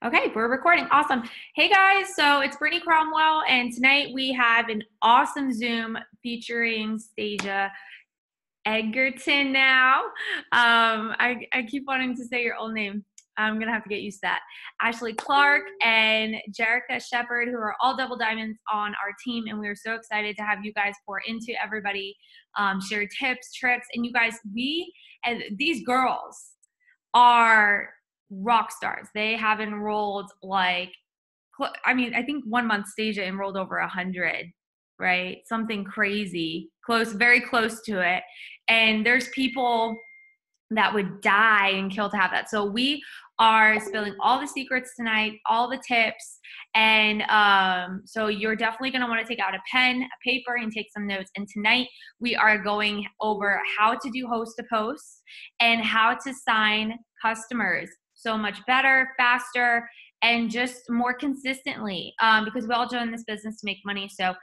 Okay, we're recording. Awesome. Hey guys, so it's Brittany Cromwell, and tonight we have an awesome Zoom featuring Stasia Edgerton now. I keep wanting to say your old name. I'm gonna have to get used to that. Ashley Clark and Jericha Sheppard, who are all double diamonds on our team, and we are so excited to have you guys pour into everybody, share tips, tricks, and you guys, these girls are rock stars. They have enrolled I think 1 month Stasia enrolled over 100, right? Something crazy, close, very close to it. And there's people that would die and kill to have that. So we are spilling all the secrets tonight, all the tips. And so you're definitely going to want to take out a pen, a paper, and take some notes. And tonight we are going over how to do host to post and how to sign customers so much better, faster, and just more consistently, because we all join this business to make money. So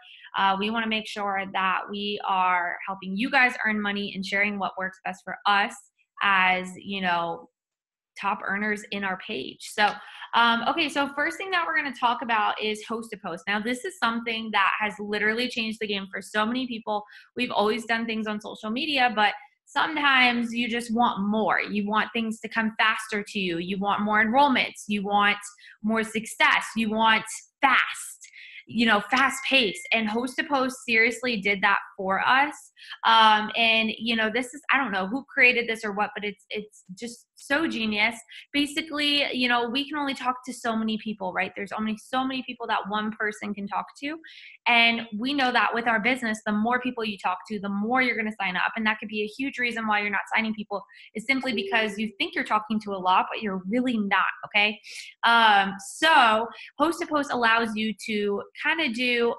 we want to make sure that we are helping you guys earn money and sharing what works best for us as, top earners in our page. So, okay, so first thing that we're going to talk about is host to post. Now, this is something that has literally changed the game for so many people. We've always done things on social media, but sometimes you just want more. You want things to come faster to you. You want more enrollments. You want more success. You want fast pace. And host to post seriously did that for us. And this is, I don't know who created this or what, but it's just so genius. Basically, we can only talk to so many people, right? There's only so many people that one person can talk to. And we know that with our business, the more people you talk to, the more you're going to sign up. And that could be a huge reason why you're not signing people, is simply because you think you're talking to a lot, but you're really not. Okay. So host to post allows you to kind of do,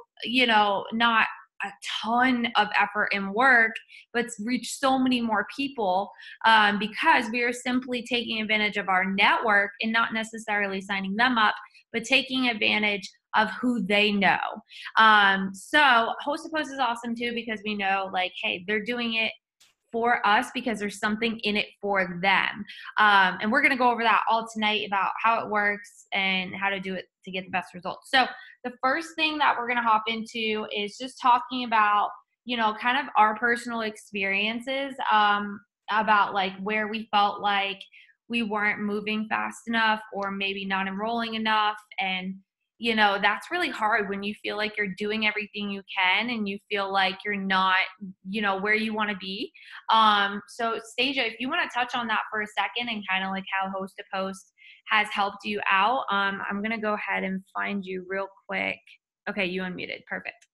not a ton of effort and work, but reach so many more people, because we are simply taking advantage of our network and not necessarily signing them up, but taking advantage of who they know. So host to post is awesome too, because we know hey, they're doing it for us because there's something in it for them. And we're going to go over that all tonight about how it works and how to do it to get the best results. So the first thing that we're going to hop into is just talking about, kind of our personal experiences, about where we felt like we weren't moving fast enough or maybe not enrolling enough. And that's really hard when you feel like you're doing everything you can and you feel like you're not, where you want to be. So Stasia, if you want to touch on that for a second and kind of how host to post has helped you out, I'm going to go ahead and find you real quick. Okay, you unmuted. Perfect.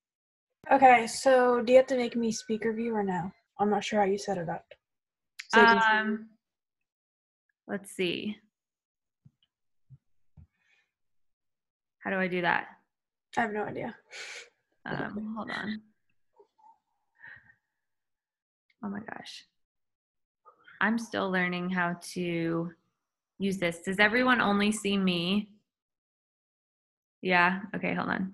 Okay, so do you have to make me speaker view or no? I'm not sure how you set it up. Let's see. How do I do that? I have no idea. Hold on. Oh my gosh. I'm still learning how to use this. Does everyone only see me? Yeah. Okay, hold on.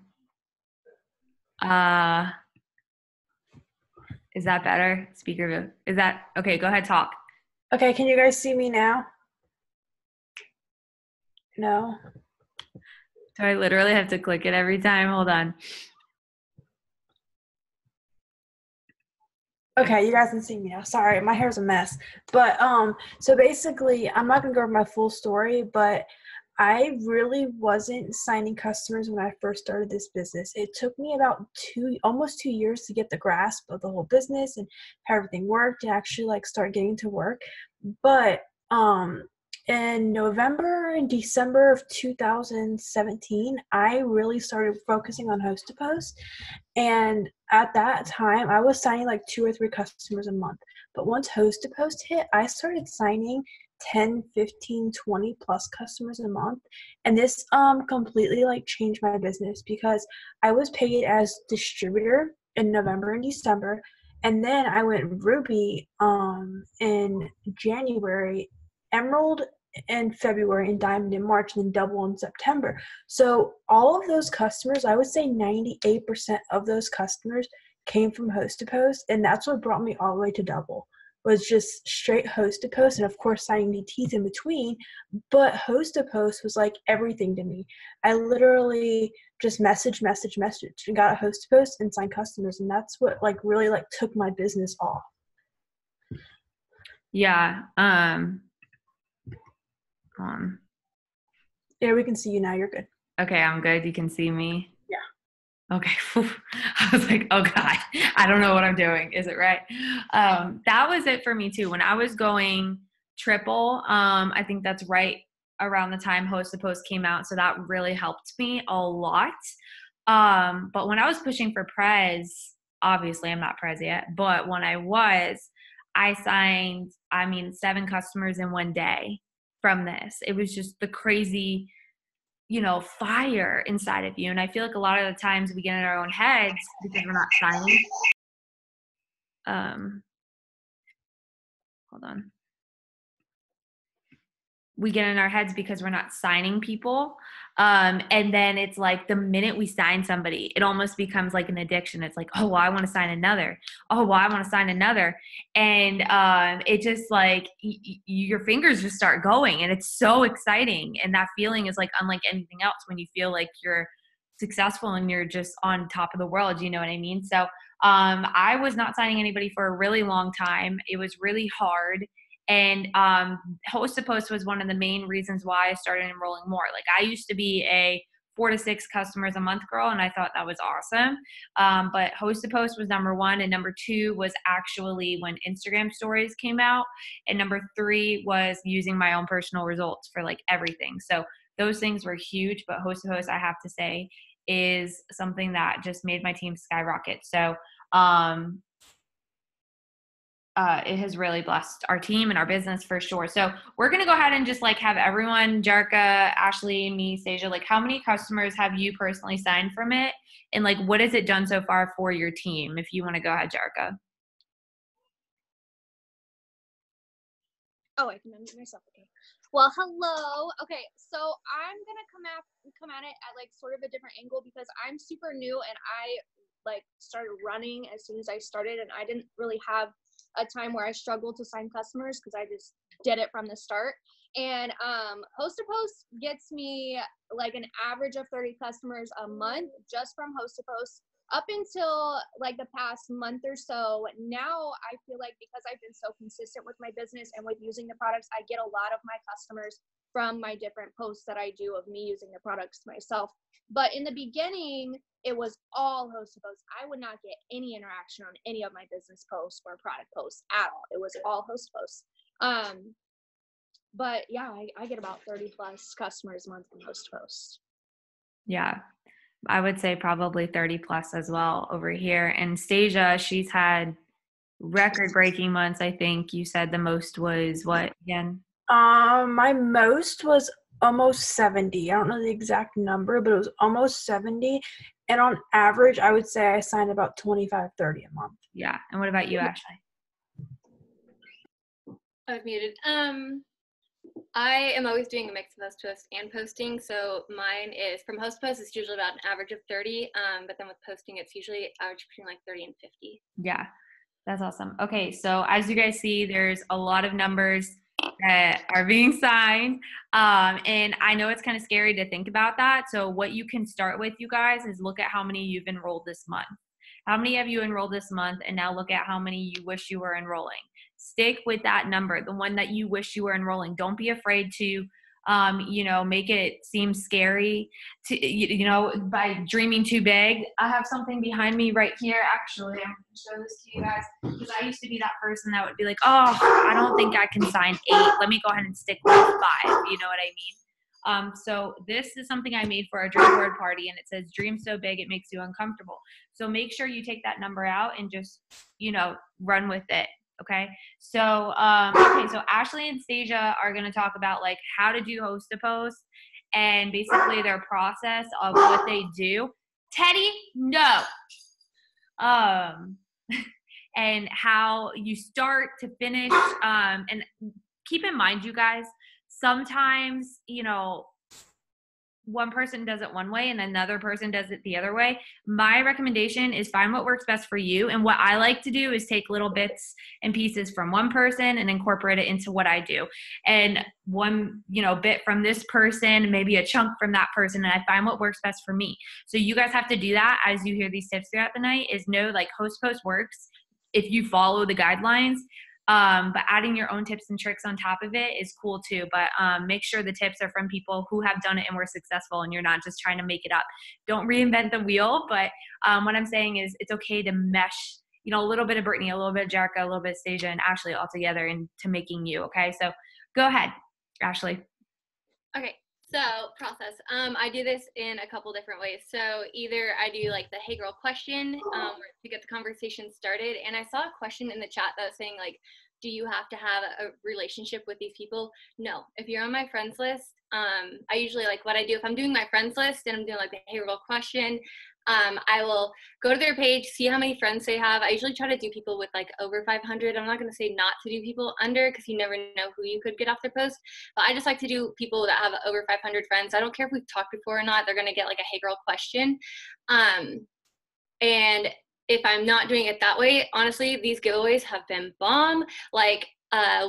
Is that better? Speaker view. Is that okay? Go ahead, talk. Okay, can you guys see me now? No. Do I literally have to click it every time? Hold on. Okay, you guys can see me now. Sorry, my hair's a mess. But so basically, I'm not gonna go over my full story, but I really wasn't signing customers when I first started this business. It took me about almost 2 years to get the grasp of the whole business and how everything worked and actually start getting to work. But in November and December of 2017, I really started focusing on host to post. And at that time, I was signing 2 or 3 customers a month. But once host to post hit, I started signing 10, 15, 20 plus customers a month. And this completely changed my business because I was paid as distributor in November and December. And then I went Ruby in January, Emerald in February, and Diamond in March, and then Double in September. So all of those customers, I would say 98% of those customers came from host to post, and that's what brought me all the way to Double. was just straight host to post, and of course signing DTs in between. But host to post was like everything to me. I literally just message, and got a host to post and signed customers, and that's what like really like took my business off. Yeah. Yeah, we can see you now. You're good. Okay, I'm good. You can see me? Yeah. Okay. I was like, oh God, I don't know what I'm doing. Is it right? That was it for me too. When I was going triple, I think that's right around the time Host to Post came out. So that really helped me a lot. But when I was pushing for Prez, obviously I'm not Prez yet, but when I signed, 7 customers in one day from this. It was just the crazy, fire inside of you. And I feel like a lot of the times we get in our own heads because we're not signing. Hold on. We get in our heads because we're not signing people. And then it's like the minute we sign somebody, it almost becomes like an addiction. It's like, oh, well, I want to sign another. Oh, well, I want to sign another. And it just like your fingers just start going, and it's so exciting. And that feeling is like unlike anything else when you feel like you're successful and you're just on top of the world. You know what I mean? So I was not signing anybody for a really long time. It was really hard. And Host to Post was one of the main reasons why I started enrolling more. Like I used to be a 4 to 6 customers a month girl, and I thought that was awesome. But Host to Post was number 1, and number 2 was actually when Instagram stories came out, and number 3 was using my own personal results for like everything. So those things were huge, but Host to Post, I have to say, is something that just made my team skyrocket. So it has really blessed our team and our business for sure. So we're going to go ahead and just like have everyone, Jericha, Ashley, me, Stasia, like how many customers have you personally signed from it? And like, what has it done so far for your team? If you want to go ahead, Jericha. Oh, I can unmute myself. Okay. Well, hello. Okay, so I'm gonna come at it at like sort of a different angle because I'm super new and I like started running as soon as I started, and I didn't really have a time where I struggled to sign customers because I just did it from the start. And Host to Post gets me like an average of 30 customers a month just from Host to Post. Up until like the past month or so, now I feel like because I've been so consistent with my business and with using the products, I get a lot of my customers from my different posts that I do of me using the products myself. But in the beginning, it was all Host to Post. I would not get any interaction on any of my business posts or product posts at all. It was all Host to Post. But yeah, I get about 30 plus customers a month from Host to Post. Yeah. I would say probably 30 plus as well over here. And Stasia, she's had record-breaking months. I think you said the most was what again? My most was almost 70. I don't know the exact number, but it was almost 70. And on average, I would say I signed about 25, 30 a month. Yeah. And what about you, Ashley? I was muted. I am always doing a mix of Host to Post and posting. So mine is from Host to Post, it's usually about an average of 30. But then with posting, it's usually average between like 30 and 50. Yeah, that's awesome. Okay, so as you guys see, there's a lot of numbers that are being signed. And I know it's kind of scary to think about that. So what you can start with, you guys, is look at how many you've enrolled this month. How many have you enrolled this month? And now look at how many you wish you were enrolling. Stick with that number, the one that you wish you were enrolling. Don't be afraid to, make it seem scary to, by dreaming too big. I have something behind me right here. Actually, I'm going to show this to you guys because I used to be that person that would be like, oh, I don't think I can sign 8. Let me go ahead and stick with 5. You know what I mean? So this is something I made for our dream board party, and it says dream so big it makes you uncomfortable. So make sure you take that number out and just, run with it. Okay. So, so Ashley and Stasia are going to talk about like how to do Host to Post and basically their process of what they do. Teddy, no. And how you start to finish. And keep in mind, you guys, sometimes, one person does it one way and another person does it the other way. My recommendation is find what works best for you. And what I like to do is take little bits and pieces from one person and incorporate it into what I do. And one, bit from this person, maybe a chunk from that person, and I find what works best for me. So you guys have to do that as you hear these tips throughout the night, is know like host post works if you follow the guidelines. But adding your own tips and tricks on top of it is cool too. But make sure the tips are from people who have done it and were successful, and you're not just trying to make it up. Don't reinvent the wheel. But what I'm saying is it's okay to mesh, a little bit of Brittany, a little bit of Jericha, a little bit of Stasia, and Ashley all together into making you. Okay, so go ahead, Ashley. Okay. So process. I do this in a couple different ways. So either I do like the hey girl question to get the conversation started. And I saw a question in the chat that was saying like, do you have to have a relationship with these people? No. If you're on my friends list, I usually like what I do if I'm doing my friends list and I'm doing like the hey girl question, I will go to their page, see how many friends they have. I usually try to do people with like over 500. I'm not going to say not to do people under, because you never know who you could get off their post. But I just like to do people that have over 500 friends. I don't care if we've talked before or not. They're going to get like a hey girl question. And if I'm not doing it that way, honestly, these giveaways have been bomb. Like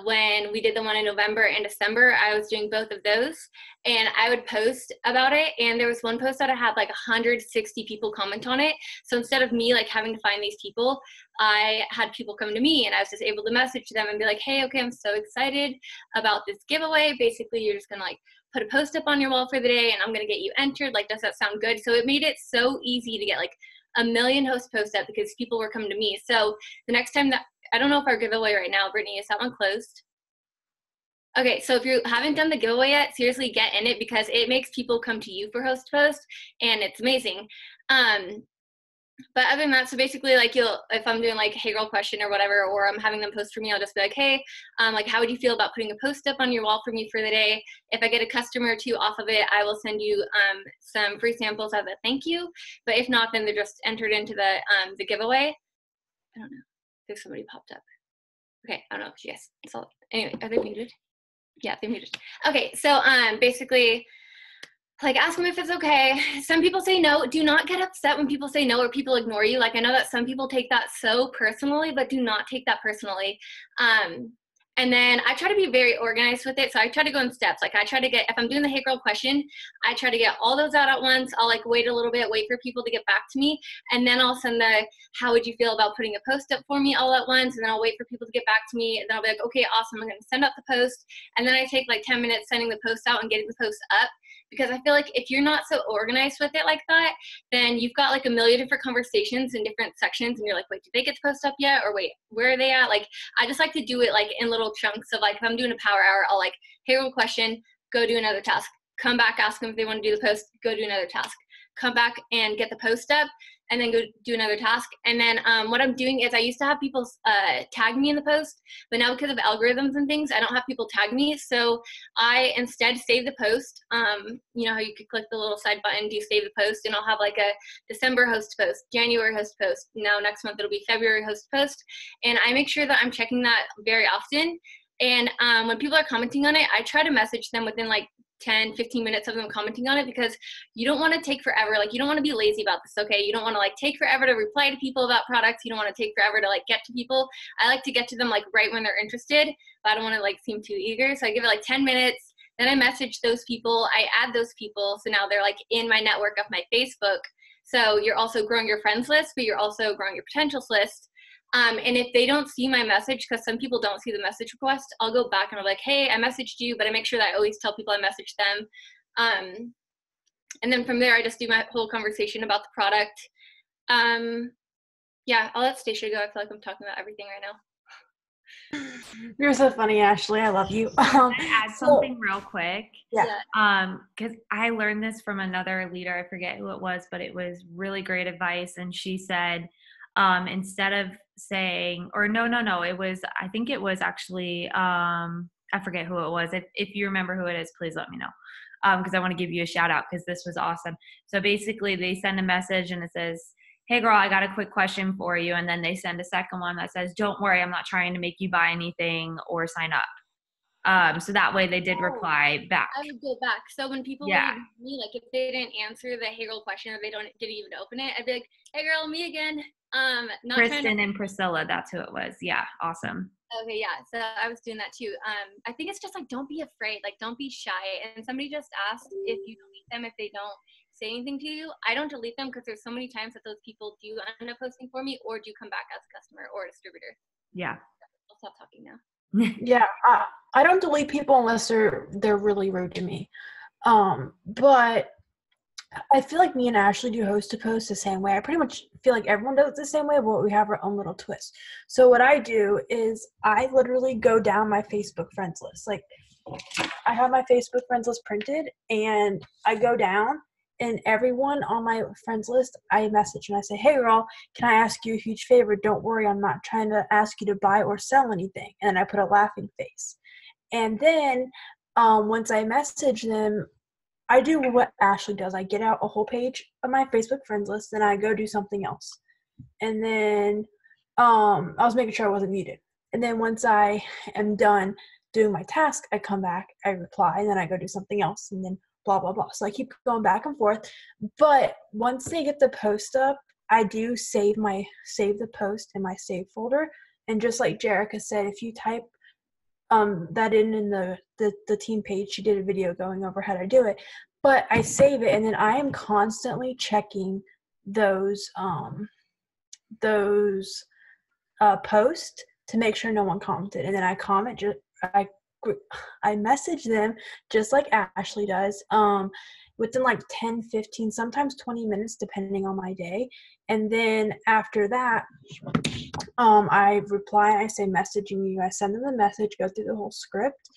when we did the one in November and December, I was doing both of those, and I would post about it. And there was one post that I had like 160 people comment on it. So instead of me like having to find these people, I had people come to me, and I was just able to message them and be like, hey, okay, I'm so excited about this giveaway. Basically, you're just gonna like put a post up on your wall for the day, and I'm gonna get you entered. Like, does that sound good? So it made it so easy to get like 1 million host posts up because people were coming to me. So the next time that, I don't know if our giveaway right now, Brittany, is that one closed? Okay, so if you haven't done the giveaway yet, seriously get in it, because it makes people come to you for host post, and it's amazing. But other than that, so basically like if I'm doing like hey girl question or whatever, or I'm having them post for me, I'll just be like, hey, like how would you feel about putting a post up on your wall for me for the day? If I get a customer or two off of it, I will send you some free samples as a thank you. But if not, then they're just entered into the giveaway. I don't know if somebody popped up. Okay, I don't know. Yes. So anyway, are they muted? Yeah, they're muted. Okay, so basically, like ask them if it's okay. Some people say no. Do not get upset when people say no or people ignore you. Like I know that some people take that so personally, but do not take that personally. And then I try to be very organized with it. So I try to go in steps. Like I try to get, if I'm doing the hey girl question, I try to get all those out at once. I'll like wait a little bit, wait for people to get back to me. And then I'll send the, how would you feel about putting a post up for me all at once? And then I'll wait for people to get back to me. And then I'll be like, okay, awesome. I'm going to send out the post. And then I take like 10 minutes sending the post out and getting the post up. Because I feel like if you're not so organized with it like that, then you've got like a million different conversations in different sections, and you're like, wait, did they get the post up yet? Or wait, where are they at? Like, I just like to do it like in little chunks of like, if I'm doing a power hour, I'll like, hey, one question, go do another task. Come back, ask them if they want to do the post, go do another task. Come back and get the post up, and then go do another task. And then what I'm doing is I used to have people tag me in the post, but now because of algorithms and things, I don't have people tag me. So I instead save the post. You know how you could click the little side button, do save the post, and I'll have like a December host post, January host post. Now next month it'll be February host post. And I make sure that I'm checking that very often. And when people are commenting on it, I try to message them within like 10, 15 minutes of them commenting on it, because you don't want to take forever. Like, you don't want to be lazy about this, okay? You don't want to like take forever to reply to people about products. You don't want to take forever to like get to people. I like to get to them like right when they're interested, but I don't want to like seem too eager. So I give it like 10 minutes. Then I message those people. I add those people. So now they're like in my network of my Facebook. So you're also growing your friends list, but you're also growing your potentials list. And if they don't see my message, because some people don't see the message request, I'll go back and I'm like, hey, I messaged you, but I make sure that I always tell people I messaged them. And then from there, I just do my whole conversation about the product. Yeah, I'll let Stasia go. I feel like I'm talking about everything right now. You're so funny, Ashley. I love you. Can I add something real quick? Yeah. Because I learned this from another leader. I forget who it was, but it was really great advice. And she said, instead of saying, or no, it was, I think it was actually, I forget who it was. If you remember who it is, please let me know. Because I want to give you a shout out, because this was awesome. So basically they send a message and it says, hey girl, I got a quick question for you. And then they send a second one that says, don't worry, I'm not trying to make you buy anything or sign up. So that way they did reply back. I would go back. So when people would email me, like if they didn't answer the hey girl question or they didn't even open it, I'd be like, hey girl, me again. Kristen and Priscilla, that's who it was. Yeah, awesome. Okay, yeah. So I was doing that too. I think it's just like, don't be afraid. Like, don't be shy. And somebody just asked if you delete them if they don't say anything to you. I don't delete them because there's so many times that those people do end up posting for me or do come back as a customer or a distributor. Yeah. I'll stop talking now. Yeah, I don't delete people unless they're really rude to me. But I feel like me and Ashley do host to post the same way. I pretty much feel like everyone does it the same way, but we have our own little twist. So what I do is I literally go down my Facebook friends list. Like I have my Facebook friends list printed and I go down and everyone on my friends list, I message and I say, hey girl, can I ask you a huge favor? Don't worry, I'm not trying to ask you to buy or sell anything. And I put a laughing face. And then once I message them, I do what Ashley does. I get out a whole page of my Facebook friends list, and I go do something else. And then I was making sure I wasn't muted. And then once I am done doing my task, I come back, I reply, and then I go do something else, and then blah, blah, blah. So I keep going back and forth. But once they get the post up, I do save the post in my save folder. And just like Jericha said, if you type that in the team page, she did a video going over how to do it, but I save it and then I am constantly checking those posts to make sure no one commented, and then I message them just like Ashley does within like 10, 15, sometimes 20 minutes depending on my day. And then after that, I reply, I say messaging you, I send them the message, go through the whole script.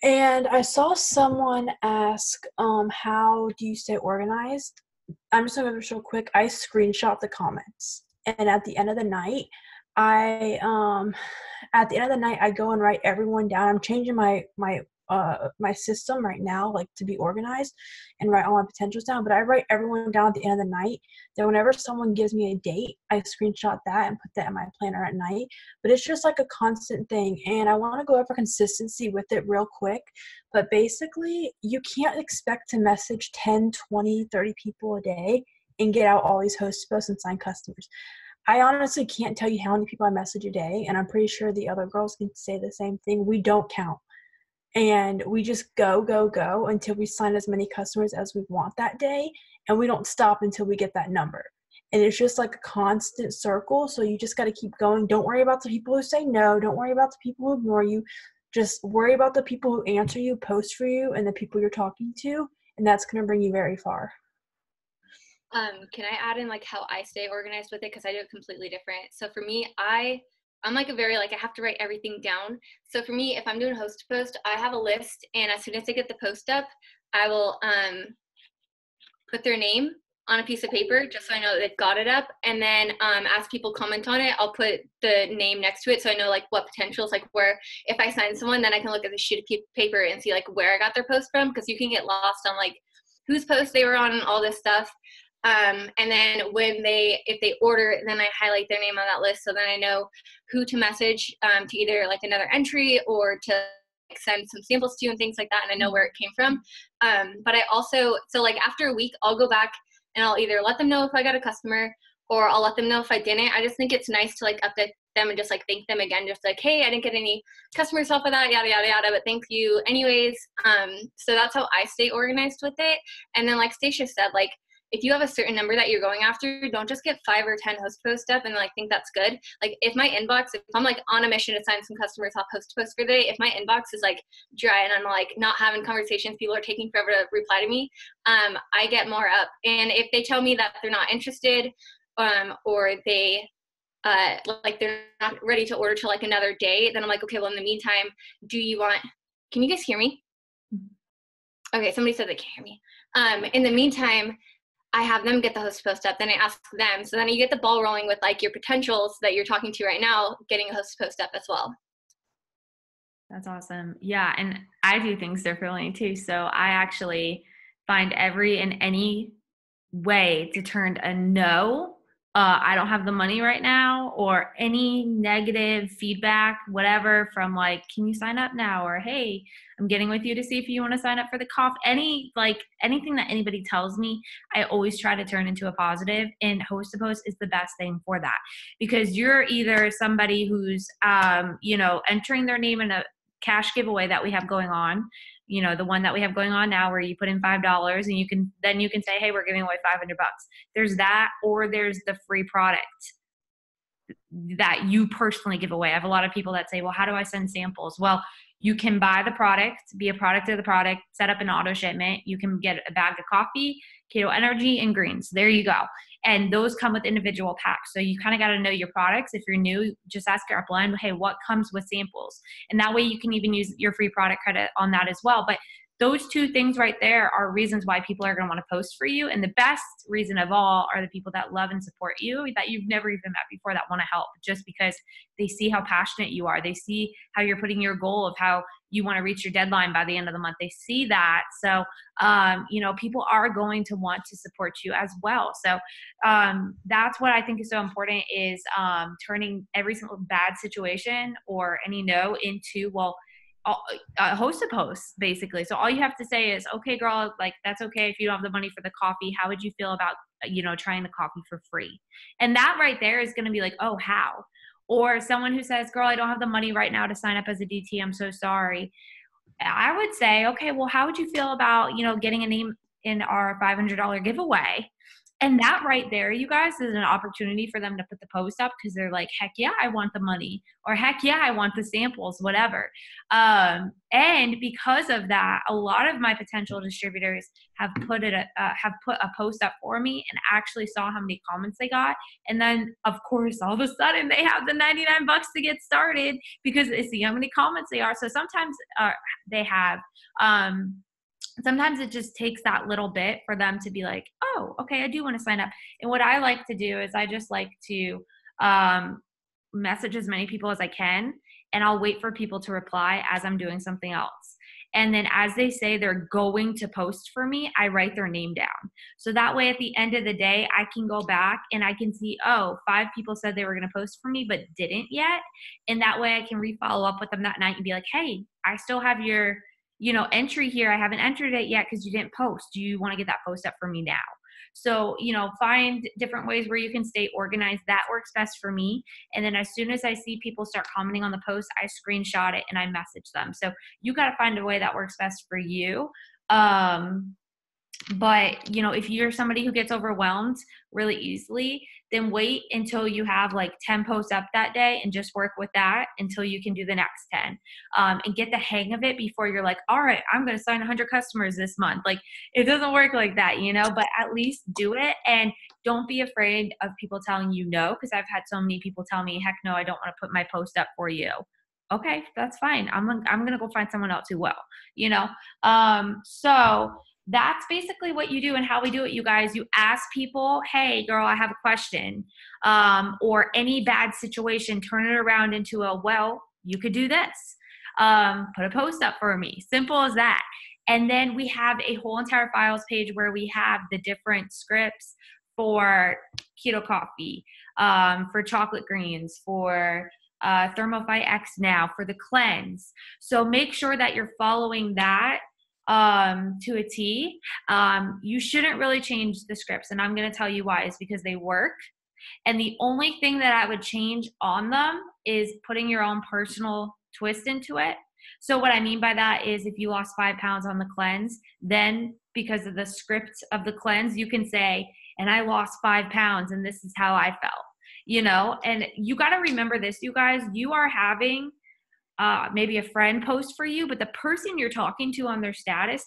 And I saw someone ask, how do you stay organized? I'm just going to go real quick. I screenshot the comments. And at the end of the night, I go and write everyone down. I'm changing my system right now, like to be organized and write all my potentials down, but I write everyone down at the end of the night. Then whenever someone gives me a date, I screenshot that and put that in my planner at night. But it's just like a constant thing, and I want to go over consistency with it real quick. But basically, you can't expect to message 10, 20, 30 people a day and get out all these host posts and sign customers. I honestly can't tell you how many people I message a day, and I'm pretty sure the other girls can say the same thing. We don't count. And we just go until we sign as many customers as we want that day. And we don't stop until we get that number. And it's just like a constant circle. So you just got to keep going. Don't worry about the people who say no. Don't worry about the people who ignore you. Just worry about the people who answer you, post for you, and the people you're talking to. And that's going to bring you very far. Can I add in like how I stay organized with it? Because I do it completely different. So for me, I'm like a very, like, I have to write everything down. So for me, if I'm doing host to post, I have a list, and as soon as I get the post up, I will put their name on a piece of paper just so I know they've got it up. And then as people comment on it, I'll put the name next to it so I know like what potentials, like where if I sign someone, then I can look at the sheet of paper and see like where I got their post from, because you can get lost on like whose post they were on and all this stuff. And then if they order, then I highlight their name on that list. So then I know who to message to either like another entry or to send some samples to and things like that. And I know where it came from. But I also, so like after a week, I'll go back and I'll either let them know if I got a customer or I'll let them know if I didn't. I just think it's nice to like update them and just like thank them again. Just like, hey, I didn't get any customers off of that, yada, yada, yada, but thank you anyways. So that's how I stay organized with it. And then like Stasia said, like, if you have a certain number that you're going after, don't just get 5 or 10 host posts up and like think that's good. Like if my inbox, if I'm like on a mission to sign some customers off host to post for the day, if my inbox is like dry and I'm like not having conversations, people are taking forever to reply to me, I get more up. And if they tell me that they're not interested or they like they're not ready to order till like another day, then I'm like, okay, well in the meantime, can you guys hear me? Okay, somebody said they can't hear me. In the meantime, I have them get the host post up, then I ask them. So then you get the ball rolling with like your potentials that you're talking to right now, getting a host post up as well. That's awesome. Yeah. And I do things differently too. So I actually find every and any way to turn a no I don't have the money right now, or any negative feedback, whatever, from like, can you sign up now? Or, hey, I'm getting with you to see if you want to sign up for the coffee. Anything that anybody tells me, I always try to turn into a positive, and Host to Post is the best thing for that, because you're either somebody who's, entering their name in a cash giveaway that we have going on, the one that we have going on now, where you put in $5 and you can say, hey, we're giving away $500. There's that, or there's the free product that you personally give away. I have a lot of people that say, well, how do I send samples? Well, you can buy the product, be a product of the product, set up an auto shipment. You can get a bag of coffee, keto energy, and greens. There you go. And those come with individual packs. So you kind of got to know your products. If you're new, just ask your upline, hey, what comes with samples? And that way you can even use your free product credit on that as well. But those two things right there are reasons why people are going to want to post for you. And the best reason of all are the people that love and support you, that you've never even met before, that want to help, just because they see how passionate you are. They see how you're putting your goal of how you want to reach your deadline by the end of the month. They see that. So, people are going to want to support you as well. So that's what I think is so important, is turning every single bad situation or any no into, well, Host to Post, basically. So all you have to say is, okay, girl, like, that's okay if you don't have the money for the coffee. How would you feel about, trying the coffee for free? And that right there is going to be like, oh, how? Or someone who says, girl, I don't have the money right now to sign up as a DT. I'm so sorry. I would say, okay, well, how would you feel about, getting a name in our $500 giveaway? And that right there, you guys, is an opportunity for them to put the post up, because they're like, heck yeah, I want the money, or heck yeah, I want the samples, whatever. And because of that, a lot of my potential distributors have put a post up for me and actually saw how many comments they got. And then, of course, all of a sudden they have the $99 to get started, because they see how many comments they are. So sometimes they have, sometimes it just takes that little bit for them to be like, oh, okay, I do want to sign up. And what I like to do is I just like to message as many people as I can, and I'll wait for people to reply as I'm doing something else. And then as they say they're going to post for me, I write their name down. So that way at the end of the day, I can go back and I can see, oh, 5 people said they were going to post for me but didn't yet. And that way I can re-follow up with them that night and be like, hey, I still have your entry here. I haven't entered it yet because you didn't post. Do you want to get that post up for me now? So, find different ways where you can stay organized. That works best for me. And then as soon as I see people start commenting on the post, I screenshot it and I message them. So you got to find a way that works best for you. But, if you're somebody who gets overwhelmed really easily, then wait until you have like 10 posts up that day and just work with that until you can do the next 10, and get the hang of it before you're like, all right, I'm going to sign 100 customers this month. Like, it doesn't work like that, but at least do it. And don't be afraid of people telling you no, because I've had so many people tell me, heck no, I don't want to put my post up for you. Okay, that's fine. I'm going to go find someone else who will, so that's basically what you do and how we do it, you guys. You ask people, hey, girl, I have a question, or any bad situation, turn it around into a, well, you could do this. Put a post up for me. Simple as that. And then we have a whole entire files page where we have the different scripts for keto coffee, for chocolate greens, for Thermophyte X now, for the cleanse. So make sure that you're following that to a T. You shouldn't really change the scripts, and I'm going to tell you why. Is because they work, and the only thing that I would change on them is putting your own personal twist into it. So what I mean by that is, if you lost 5 pounds on the cleanse, then because of the script of the cleanse, you can say, and I lost 5 pounds and this is how I felt, and you got to remember this, you guys. You are having maybe a friend post for you, but the person you're talking to on their status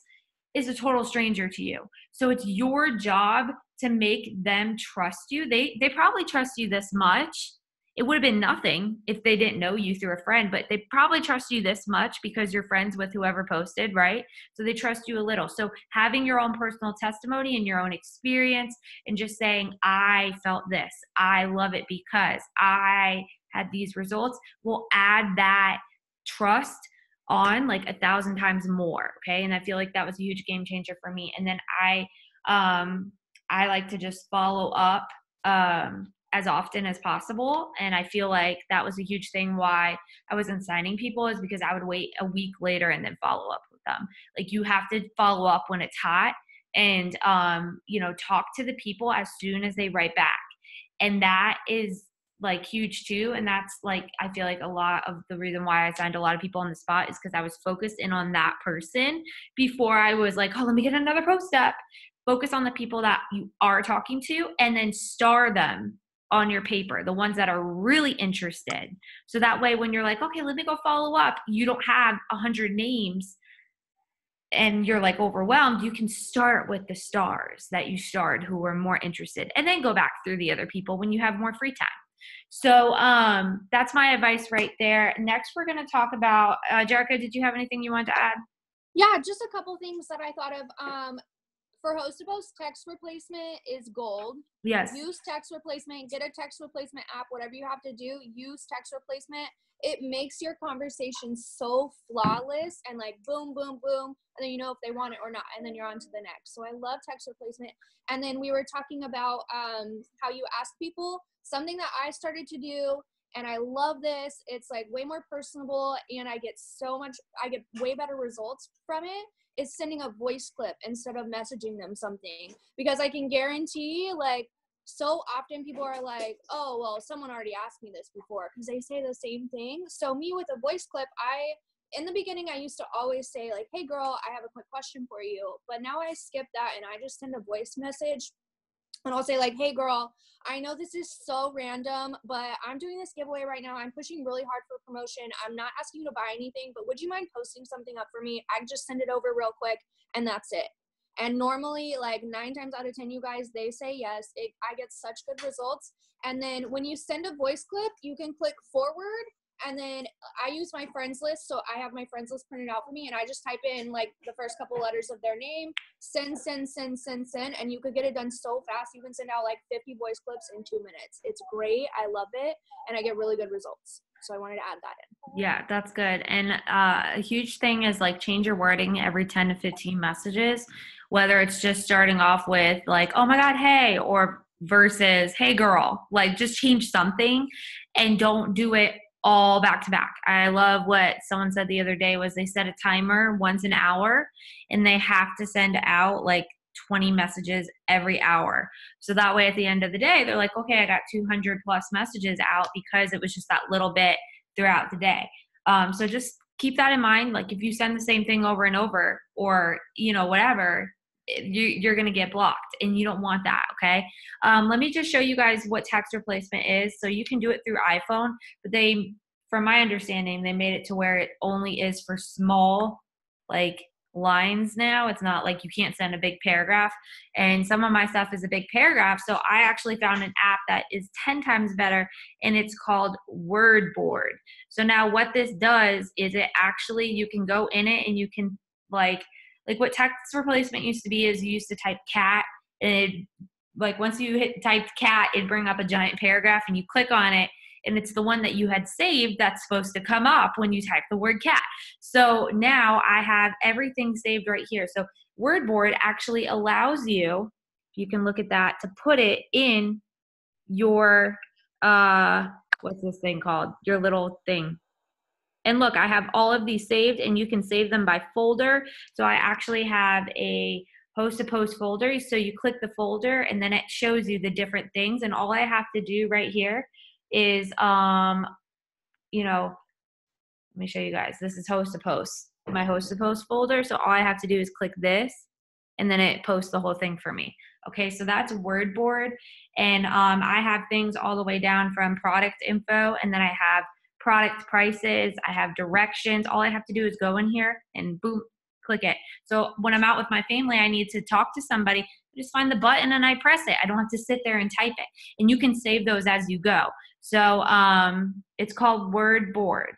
is a total stranger to you. So it's your job to make them trust you. They probably trust you this much. It would have been nothing if they didn't know you through a friend, but they probably trust you this much because you're friends with whoever posted, right? So they trust you a little. So having your own personal testimony and your own experience and just saying, I felt this, I love it because I had these results, will add that trust on like 1,000 times more. Okay. And I feel like that was a huge game changer for me. And then I like to just follow up as often as possible. And I feel like that was a huge thing why I wasn't signing people, is because I would wait a week later and then follow up with them. Like, you have to follow up when it's hot, and talk to the people as soon as they write back. And that is like huge too. And that's like, I feel like a lot of the reason why I signed a lot of people on the spot is because I was focused in on that person before I was like, oh, let me get another post up. Focus on the people that you are talking to, and then star them on your paper, the ones that are really interested. So that way, when you're like, okay, let me go follow up, you don't have 100 names and you're like overwhelmed. You can start with the stars that you starred who were more interested, and then go back through the other people when you have more free time. So that's my advice right there. Next, we're going to talk about, Jericha, did you have anything you wanted to add? Yeah, just a couple things that I thought of. For host-to-post, text replacement is gold. Yes. Use text replacement. Get a text replacement app. Whatever you have to do, use text replacement. It makes your conversation so flawless and like boom, boom, boom. And then you know if they want it or not. And then you're on to the next. So I love text replacement. And then we were talking about how you ask people. Something that I started to do, and I love this. It's like way more personable, and I get way better results from it, is sending a voice clip instead of messaging them something. Because I can guarantee, like, so often people are like, oh, well, someone already asked me this before, because they say the same thing. So me with a voice clip, in the beginning, I used to always say like, hey girl, I have a quick question for you. But now I skip that and I just send a voice message. And I'll say like, hey girl, I know this is so random, but I'm doing this giveaway right now. I'm pushing really hard for promotion. I'm not asking you to buy anything, but would you mind posting something up for me? I just send it over real quick, and that's it. And normally, like 9 times out of 10, you guys, they say yes. I get such good results. And then when you send a voice clip, you can click forward. And then I use my friends list. So I have my friends list printed out for me, and I just type in like the first couple letters of their name, send. And you could get it done so fast. You can send out like 50 voice clips in 2 minutes. It's great. I love it. And I get really good results. So I wanted to add that in. Yeah, that's good. And a huge thing is like change your wording every 10 to 15 messages, whether it's just starting off with like, oh my God, hey, or versus, hey girl, like just change something, and don't do it all back to back. I love what someone said the other day was they set a timer once an hour, and they have to send out like 20 messages every hour. So that way at the end of the day, they're like, okay, I got 200 plus messages out because it was just that little bit throughout the day. So just keep that in mind. Like if you send the same thing over and over, or, whatever, you're going to get blocked, and you don't want that. Okay. Let me just show you guys what text replacement is. So you can do it through iPhone, but from my understanding, they made it to where it only is for small, like lines now. It's not like you can't send a big paragraph, and some of my stuff is a big paragraph. So I actually found an app that is 10 times better, and it's called Wordboard. So now what this does is you can go in it, and you can like what text replacement used to be is you used to type cat, and once you typed cat, it'd bring up a giant paragraph, and you click on it, and it's the one that you had saved that's supposed to come up when you type the word cat. So now I have everything saved right here. So Wordboard actually allows you, if you can look at that, to put it in your, what's this thing called? Your little thing. And look, I have all of these saved, and you can save them by folder. So I actually have a host-to-post folder. So you click the folder, and then it shows you the different things. And all I have to do right here is, let me show you guys. This is host-to-post, my host-to-post folder. So all I have to do is click this, and then it posts the whole thing for me. Okay, so that's Wordboard. And I have things all the way down from product info, and then I have product prices, I have directions. All I have to do is go in here and boom, click it. So when I'm out with my family, I need to talk to somebody, I just find the button and I press it. I don't have to sit there and type it. And you can save those as you go. So it's called Wordboard.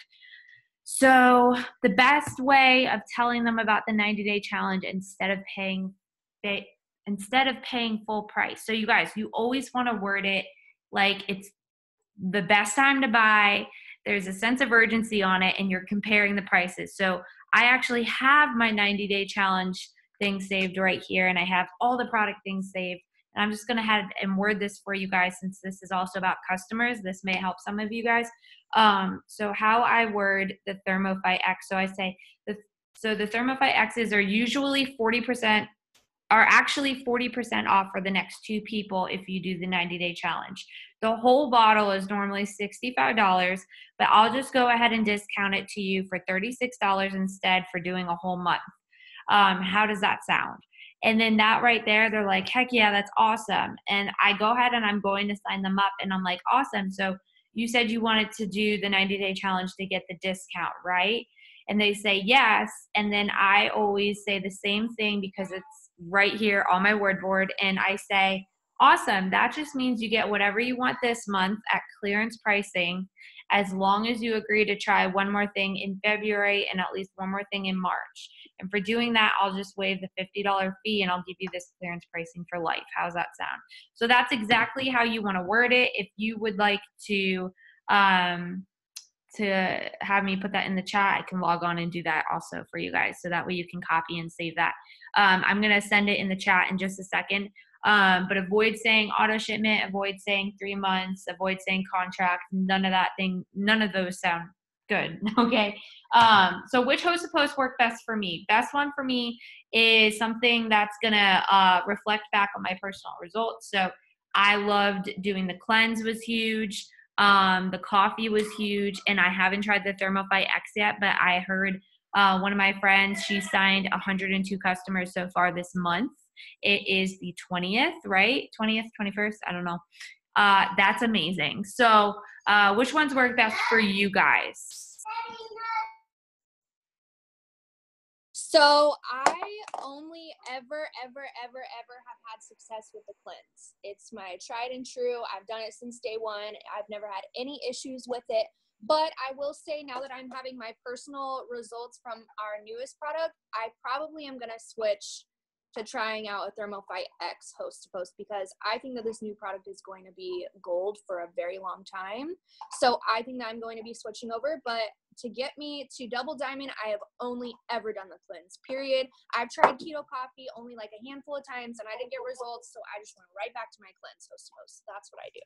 So the best way of telling them about the 90-day challenge instead of paying full price. So you guys, you always want to word it like it's the best time to buy. There's a sense of urgency on it, and you're comparing the prices. So I actually have my 90-day challenge thing saved right here, and I have all the product things saved. And I'm just going to head and word this for you guys, since this is also about customers. This may help some of you guys. So how I word the ThermoFight X. So I say, the ThermoFight X's are usually 40%, are actually 40% off for the next 2 people if you do the 90-day challenge. The whole bottle is normally $65, but I'll just go ahead and discount it to you for $36 instead for doing a whole month. How does that sound? And then that right there, they're like, heck yeah, that's awesome. And I go ahead and I'm going to sign them up, and I'm like, awesome. So you said you wanted to do the 90-day challenge to get the discount, right? And they say yes. And then I always say the same thing because it's right here on my word board. And I say, awesome. That just means you get whatever you want this month at clearance pricing, as long as you agree to try one more thing in February and at least one more thing in March. And for doing that, I'll just waive the $50 fee and I'll give you this clearance pricing for life. How's that sound? So that's exactly how you want to word it. If you would like to have me put that in the chat, I can log on and do that also for you guys. So that way you can copy and save that. I'm going to send it in the chat in just a second. But avoid saying auto shipment, avoid saying 3 months, avoid saying contract, none of those sound good. Okay. So which host to post work best for me? Best one for me is something that's going to reflect back on my personal results. So I loved doing the cleanse, was huge. The coffee was huge, and I haven't tried the ThermoFight X yet, but I heard one of my friends, she signed 102 customers so far this month. It is the 20th, right? 20th, 21st, I don't know. That's amazing. So which ones work best for you guys? So I only ever have had success with the cleanse. It's my tried and true. I've done it since day one. I've never had any issues with it. But I will say, now that I'm having my personal results from our newest product, I probably am going to switch to trying out a ThermoFight X host to post, because I think that this new product is going to be gold for a very long time. So I think that I'm going to be switching over. But to get me to double diamond, I have only ever done the cleanse, period. I've tried keto coffee only like a handful of times and I didn't get results. So I just went right back to my cleanse host to post. That's what I do.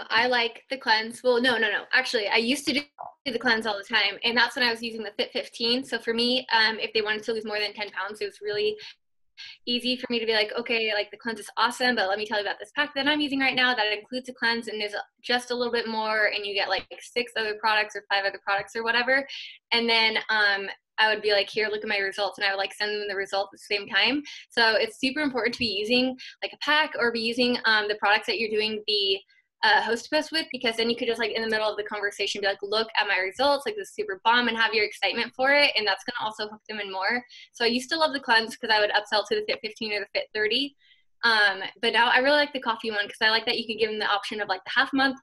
I like the cleanse. Well, no. Actually, I used to do the cleanse all the time, and that's when I was using the Fit 15. So for me, if they wanted to lose more than 10 pounds, it was really easy for me to be like, okay, like the cleanse is awesome, but let me tell you about this pack that I'm using right now that includes a cleanse and is just a little bit more, and you get like 6 other products or 5 other products or whatever. And then I would be like, here, look at my results, and I would like send them the results at the same time. So it's super important to be using like a pack or be using the products that you're doing the host to post with, because then you could just like in the middle of the conversation be like, look at my results, like this super bomb, and have your excitement for it, and that's going to also hook them in more. So I used to love the cleanse because I would upsell to the Fit 15 or the Fit 30, but now I really like the coffee one because I like that you could give them the option of like the half month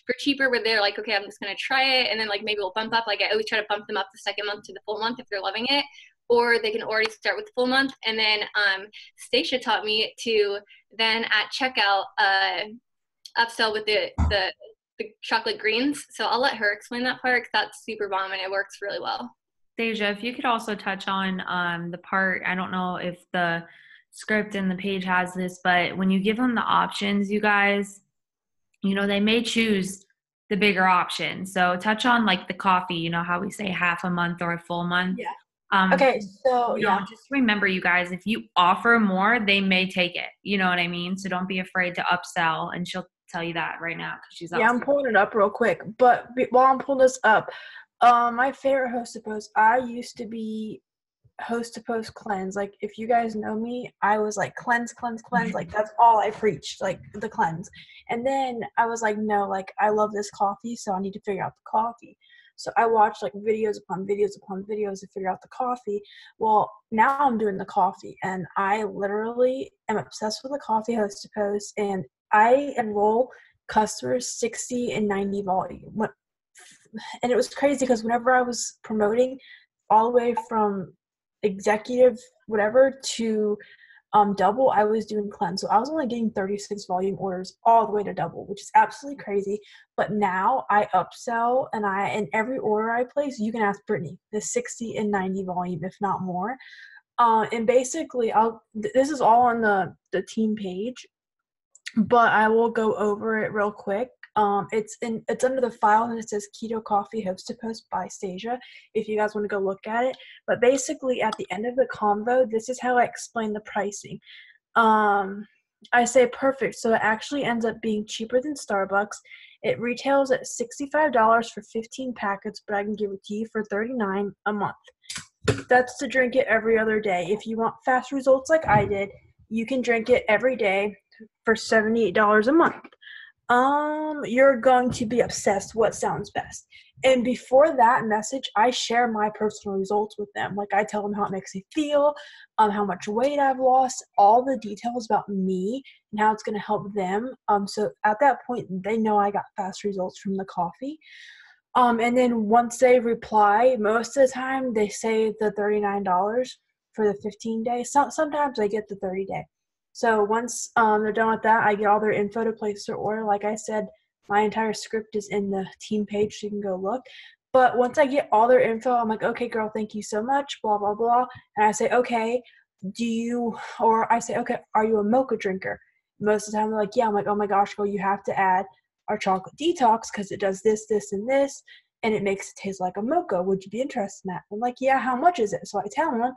for cheaper, where they're like, okay, I'm just going to try it, and then like maybe we'll bump up. Like I always try to bump them up the second month to the full month if they're loving it, or they can already start with the full month. And then Stasia taught me to then at checkout upsell with the chocolate greens. So I'll let her explain that part because that's super bomb and it works really well. Stasia, if you could also touch on the part, I don't know if the script and the page has this, but when you give them the options, you guys, you know, they may choose the bigger option. So touch on like the coffee, you know, how we say half a month or a full month. Yeah. Okay, so you know, just remember, you guys, if you offer more, they may take it. You know what I mean? So don't be afraid to upsell, and she'll tell you that right now because she's I'm pulling it up real quick. But while I'm pulling this up, my favorite host to post, I used to be host to post cleanse. Like if you guys know me, I was like cleanse. Like that's all I preached, like the cleanse. And then I was like, no, like I love this coffee, so I need to figure out the coffee. So I watched like videos upon videos to figure out the coffee. Well, now I'm doing the coffee, and I literally am obsessed with the coffee host to post, and I enroll customers 60 and 90 volume. And it was crazy because whenever I was promoting all the way from executive whatever to double, I was doing cleanse. So I was only getting 36 volume orders all the way to double, which is absolutely crazy. But now I upsell, and in every order I place, you can ask Brittany, the 60 and 90 volume, if not more. And basically, this is all on the team page, but I will go over it real quick. It's under the file, and it says Keto Coffee Host to Post by Stasia, if you guys want to go look at it. But basically, at the end of the convo, this is how I explain the pricing. I say perfect, so it actually ends up being cheaper than Starbucks. It retails at $65 for 15 packets, but I can give it to you for $39 a month. That's to drink it every other day. If you want fast results like I did, you can drink it every day for $78 a month. You're going to be obsessed. What sounds best? And before that message, I share my personal results with them. Like, I tell them how it makes me feel, how much weight I've lost, all the details about me and how it's going to help them. So at that point, they know I got fast results from the coffee. And then once they reply, most of the time they say the $39 for the 15 days. Sometimes I get the 30-day. So once they're done with that, I get all their info to place their order. Like I said, my entire script is in the team page, so you can go look. But once I get all their info, I'm like, okay, girl, thank you so much, blah, blah, blah. And I say, okay, okay, are you a mocha drinker? Most of the time they're like, yeah. I'm like, oh my gosh, girl, you have to add our chocolate detox because it does this, this, and this, and it makes it taste like a mocha. Would you be interested in that? I'm like, yeah, how much is it? So I tell them,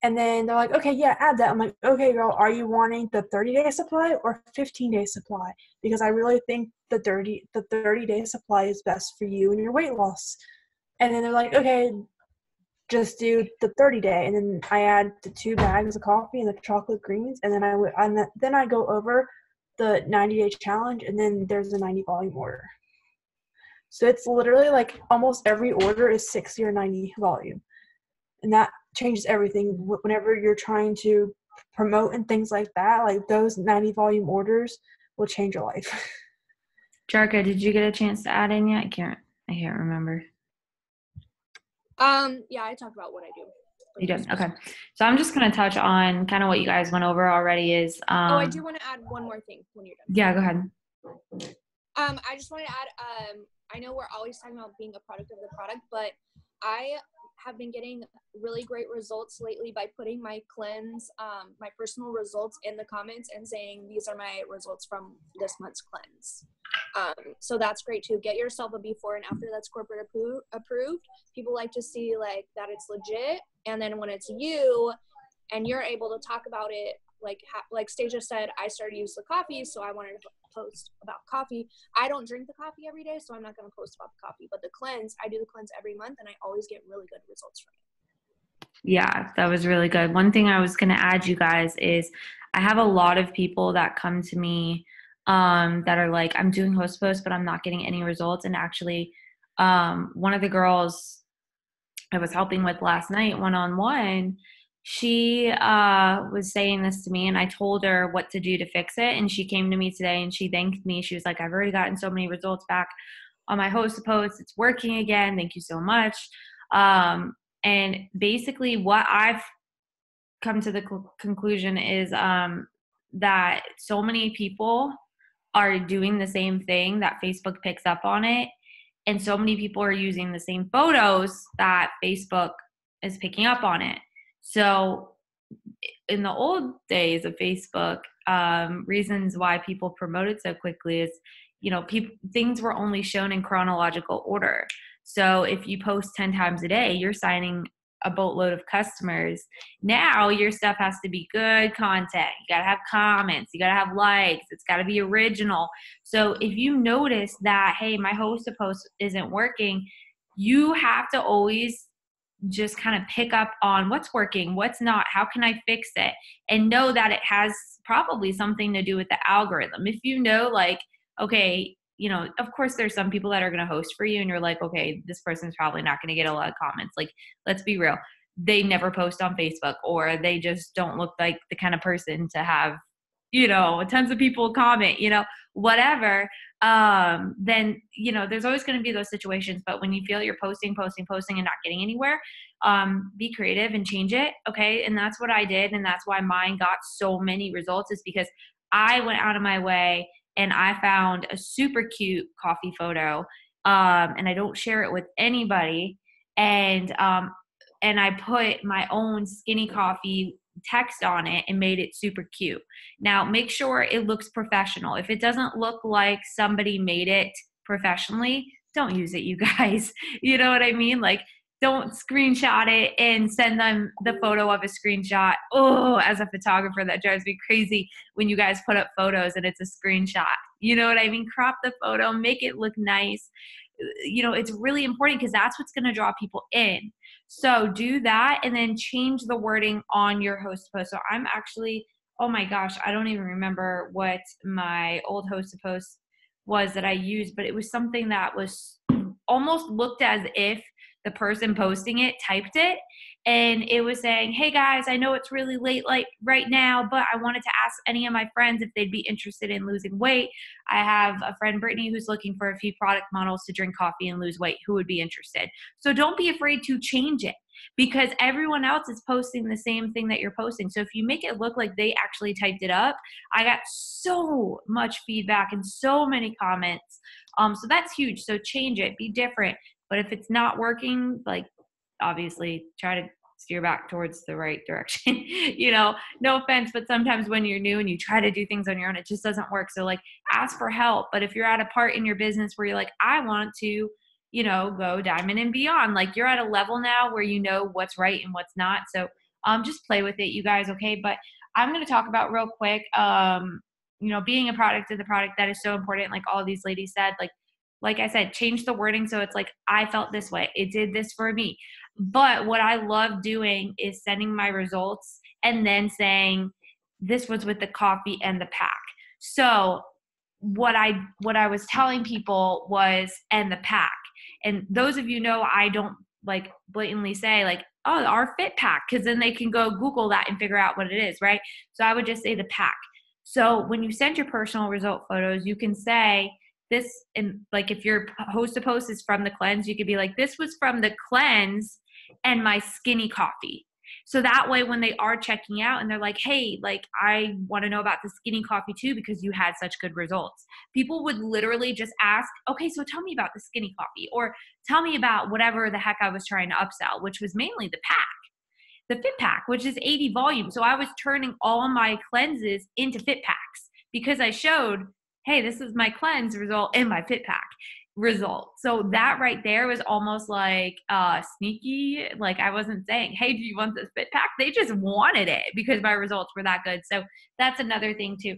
and then they're like, okay, yeah, add that. I'm like, okay, girl, are you wanting the 30-day supply or 15-day supply? Because I really think the 30-day supply is best for you and your weight loss. And then they're like, okay, just do the 30-day. And then I add the 2 bags of coffee and the chocolate greens, and then I go over the 90-day challenge, and then there's a 90 volume order. So it's literally like almost every order is 60 or 90 volume. And that changes everything whenever you're trying to promote and things like that. Like, those 90 volume orders will change your life. Jericha, did you get a chance to add in yet? I can't remember. Yeah, I talked about what I do. You did? Okay. So I'm just going to touch on kind of what you guys went over already is I do want to add one more thing when you're done. Yeah, go ahead. I just want to add, I know we're always talking about being a product of the product, but I have been getting really great results lately by putting my cleanse, my personal results in the comments and saying, these are my results from this month's cleanse. So that's great too. Get yourself a before and after that's corporate approved. People like to see like that it's legit. And then when it's you and you're able to talk about it, like Stasia said, I started using the coffee, so I wanted to post about coffee. I don't drink the coffee every day, so I'm not going to post about the coffee. But the cleanse, I do the cleanse every month, and I always get really good results from it. Yeah, that was really good. One thing I was going to add, you guys, is I have a lot of people that come to me that are like, I'm doing host post, but I'm not getting any results. And actually, one of the girls I was helping with last night, one-on-one, she was saying this to me, and I told her what to do to fix it. And she came to me today and she thanked me. She was like, I've already gotten so many results back on my host post. It's working again. Thank you so much. And basically what I've come to the conclusion is that so many people are doing the same thing, that Facebook picks up on it. And so many people are using the same photos that Facebook is picking up on it. So in the old days of Facebook, reasons why people promote it so quickly is, things were only shown in chronological order. So if you post 10 times a day, you're signing a boatload of customers. Now your stuff has to be good content. You got to have comments. You got to have likes. It's got to be original. So if you notice that, hey, my host post isn't working, you have to always just kind of pick up on what's working, what's not, how can I fix it, and know that it has probably something to do with the algorithm. If you know, like, okay, of course there's some people that are going to host for you and you're like, okay, this person's probably not going to get a lot of comments. Like, let's be real. They never post on Facebook, or they just don't look like the kind of person to have, tons of people comment, whatever. Then, there's always going to be those situations. But when you feel you're posting and not getting anywhere, be creative and change it. Okay. And that's what I did. And that's why mine got so many results, is because I went out of my way and I found a super cute coffee photo. And I don't share it with anybody. And and I put my own Skinny Coffee text on it and made it super cute. Now, make sure it looks professional. If it doesn't look like somebody made it professionally, don't use it, you guys. You know what I mean? Like, don't screenshot it and send them the photo of a screenshot. Oh, as a photographer, that drives me crazy when you guys put up photos and it's a screenshot. You know what I mean? Crop the photo, make it look nice. You know, it's really important because that's what's going to draw people in. So do that and then change the wording on your host post. So I'm actually, oh my gosh, I don't even remember what my old host post was that I used, but it was something that was almost looked as if the person posting it typed it, and it was saying, hey guys, I know it's really late like right now, but I wanted to ask any of my friends if they'd be interested in losing weight. I have a friend, Brittany, who's looking for a few product models to drink coffee and lose weight. Who would be interested? So don't be afraid to change it because everyone else is posting the same thing that you're posting. So if you make it look like they actually typed it up, I got so much feedback and so many comments. So that's huge. So change it, be different. But if it's not working, like obviously try to steer back towards the right direction. You know, no offense, but sometimes when you're new and you try to do things on your own, it just doesn't work. So like ask for help. But if you're at a part in your business where you're like, I want to, you know, go diamond and beyond, like you're at a level now where you know what's right and what's not. So just play with it, you guys. Okay. But I'm going to talk about real quick, you know, being a product of the product, that is so important. Like all these ladies said, like I said, change the wording so it's like, I felt this way. It did this for me. But what I love doing is sending my results and then saying, this was with the coffee and the pack. So what I was telling people was, and the pack. And those of you know, I don't like blatantly say like, oh, our fit pack, because then they can go Google that and figure out what it is, right? So I would just say the pack. So when you send your personal result photos, you can say, this, and like if your host to post is from the cleanse, you could be like, this was from the cleanse and my Skinny Coffee. So that way when they are checking out and they're like, hey, like I want to know about the Skinny Coffee too because you had such good results, people would literally just ask, okay, so tell me about the Skinny Coffee, or tell me about whatever the heck I was trying to upsell, which was mainly the pack, the fit pack, which is 80 volume. So I was turning all my cleanses into fit packs because I showed, hey, this is my cleanse result and my fit pack result. So that right there was almost like sneaky. Like I wasn't saying, hey, do you want this fit pack? They just wanted it because my results were that good. So that's another thing too.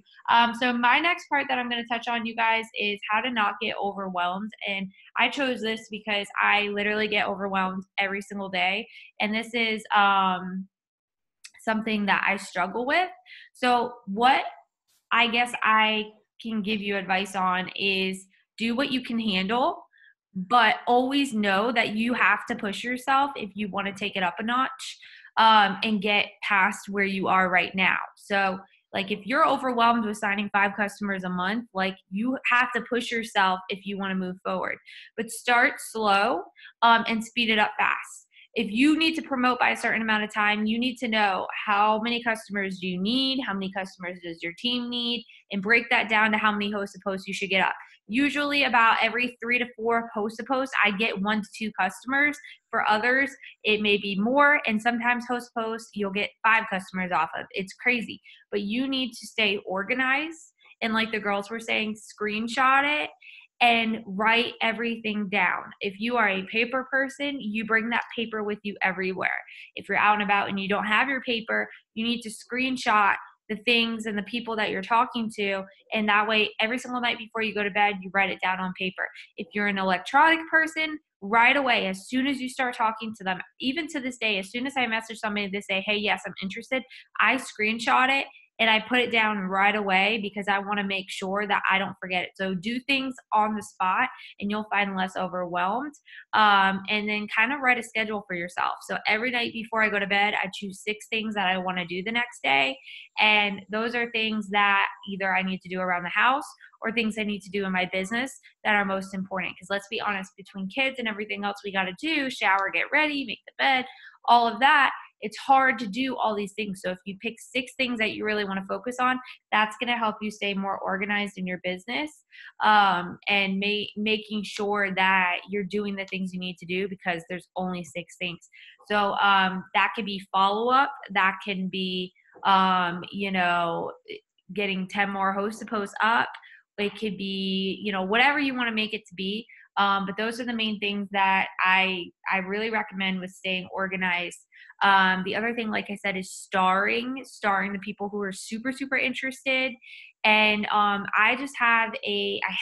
So my next part that I'm going to touch on, you guys, is how to not get overwhelmed. And I chose this because I literally get overwhelmed every single day. And this is something that I struggle with. So what I guess I can give you advice on is do what you can handle, but always know that you have to push yourself if you want to take it up a notch and get past where you are right now. So like if you're overwhelmed with signing 5 customers a month, like you have to push yourself if you want to move forward, but start slow and speed it up fast. If you need to promote by a certain amount of time, you need to know how many customers do you need, how many customers does your team need, and break that down to how many host to posts you should get up. Usually about every 3 to 4 host to posts, I get 1 to 2 customers. For others, it may be more, and sometimes host posts, you'll get 5 customers off of. It's crazy, but you need to stay organized. And like the girls were saying, screenshot it and write everything down. If you are a paper person, you bring that paper with you everywhere. If you're out and about and you don't have your paper, you need to screenshot the things and the people that you're talking to, and that way every single night before you go to bed, you write it down on paper. If you're an electronic person, right away, as soon as you start talking to them, even to this day, as soon as I message somebody to say, hey, yes, I'm interested, I screenshot it and I put it down right away because I want to make sure that I don't forget it. So do things on the spot and you'll find less overwhelmed. And then kind of write a schedule for yourself. So every night before I go to bed, I choose 6 things that I want to do the next day. And those are things that either I need to do around the house or things I need to do in my business that are most important. Because let's be honest, between kids and everything else we got to do, shower, get ready, make the bed, all of that, it's hard to do all these things. So if you pick 6 things that you really want to focus on, that's going to help you stay more organized in your business, and making sure that you're doing the things you need to do, because there's only 6 things. So that could be follow-up. That can be, getting 10 more host to post up. It could be, whatever you want to make it to be. But those are the main things that I really recommend with staying organized. The other thing, like I said, is starring the people who are super, super interested. And I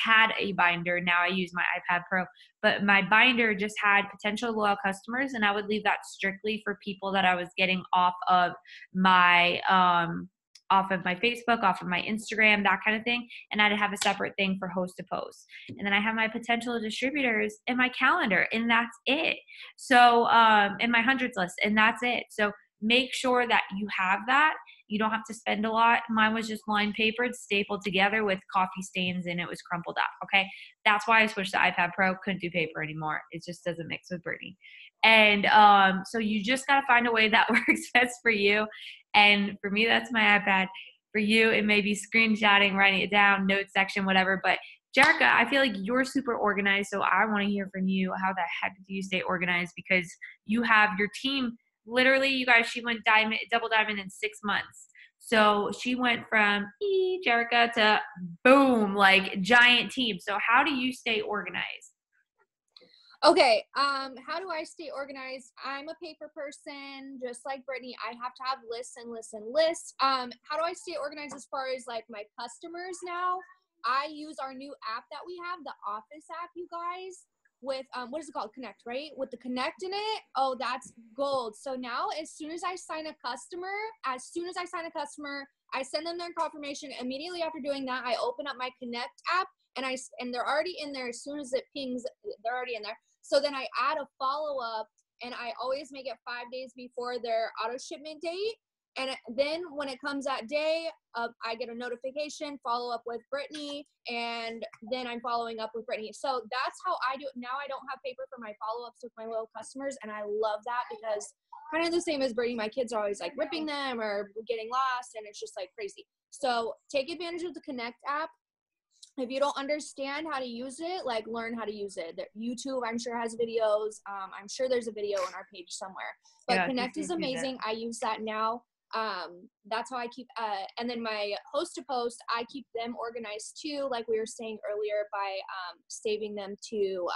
had a binder. Now I use my iPad Pro, but my binder just had potential loyal customers, and I would leave that strictly for people that I was getting off of my Facebook, off of my Instagram, that kind of thing. And I'd have a separate thing for host to post. And then I have my potential distributors in my calendar, and that's it. So, in my hundreds list, and that's it. So make sure that you have that. You don't have to spend a lot. Mine was just line papered, stapled together with coffee stains, and it was crumpled up. Okay. That's why I switched to iPad Pro. Couldn't do paper anymore. It just doesn't mix with Brittany. And so you just got to find a way that works best for you. And for me, that's my iPad. For you, it may be screenshotting, writing it down, notes section, whatever. But Jericha, I feel like you're super organized. So I want to hear from you. How the heck do you stay organized? Because you have your team. Literally, you guys, she went double diamond in 6 months. So she went from Jericha to boom, like giant team. So how do you stay organized? Okay, how do I stay organized? I'm a paper person, just like Brittany. I have to have lists and lists and lists. How do I stay organized as far as like my customers now? I use our new app that we have, the Office app, you guys, with, what is it called? Connect, right? With the Connect in it. Oh, that's gold. So now as soon as I sign a customer, I send them their confirmation. Immediately after doing that, I open up my Connect app, and they're already in there. As soon as it pings, they're already in there. So then I add a follow-up, and I always make it 5 days before their auto shipment date. And then when it comes that day, I get a notification, follow up with Brittany, and then I'm following up with Brittany. So that's how I do it. Now I don't have paper for my follow-ups with my loyal customers, and I love that because kind of the same as Brittany, my kids are always like ripping them or getting lost, and it's just like crazy. So take advantage of the Connect app. If you don't understand how to use it, like learn how to use it. YouTube, I'm sure, has videos. I'm sure there's a video on our page somewhere. But yeah, Connect is amazing. I use that now. That's how I keep, and then my host to post, I keep them organized too, like we were saying earlier, by saving them to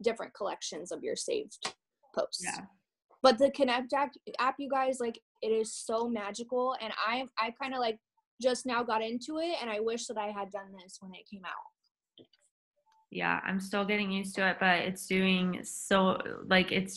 different collections of your saved posts. Yeah. But the Connect app, you guys, like, it is so magical, and I kind of like just now got into it, and I wish that I had done this when it came out. Yeah, I'm still getting used to it, but it's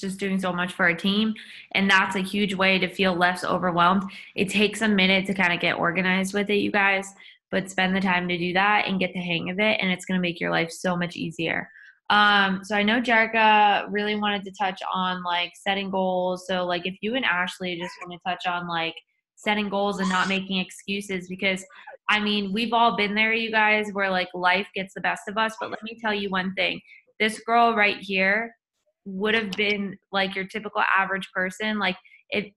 just doing so much for our team. And that's a huge way to feel less overwhelmed. It takes a minute to kind of get organized with it, you guys, but spend the time to do that and get the hang of it. And it's going to make your life so much easier. So I know Jericha really wanted to touch on like setting goals. So like if you and Ashley just want to touch on like setting goals and not making excuses, because I mean, we've all been there, you guys, where like life gets the best of us. But let me tell you one thing. This girl right here would have been like your typical average person. Like I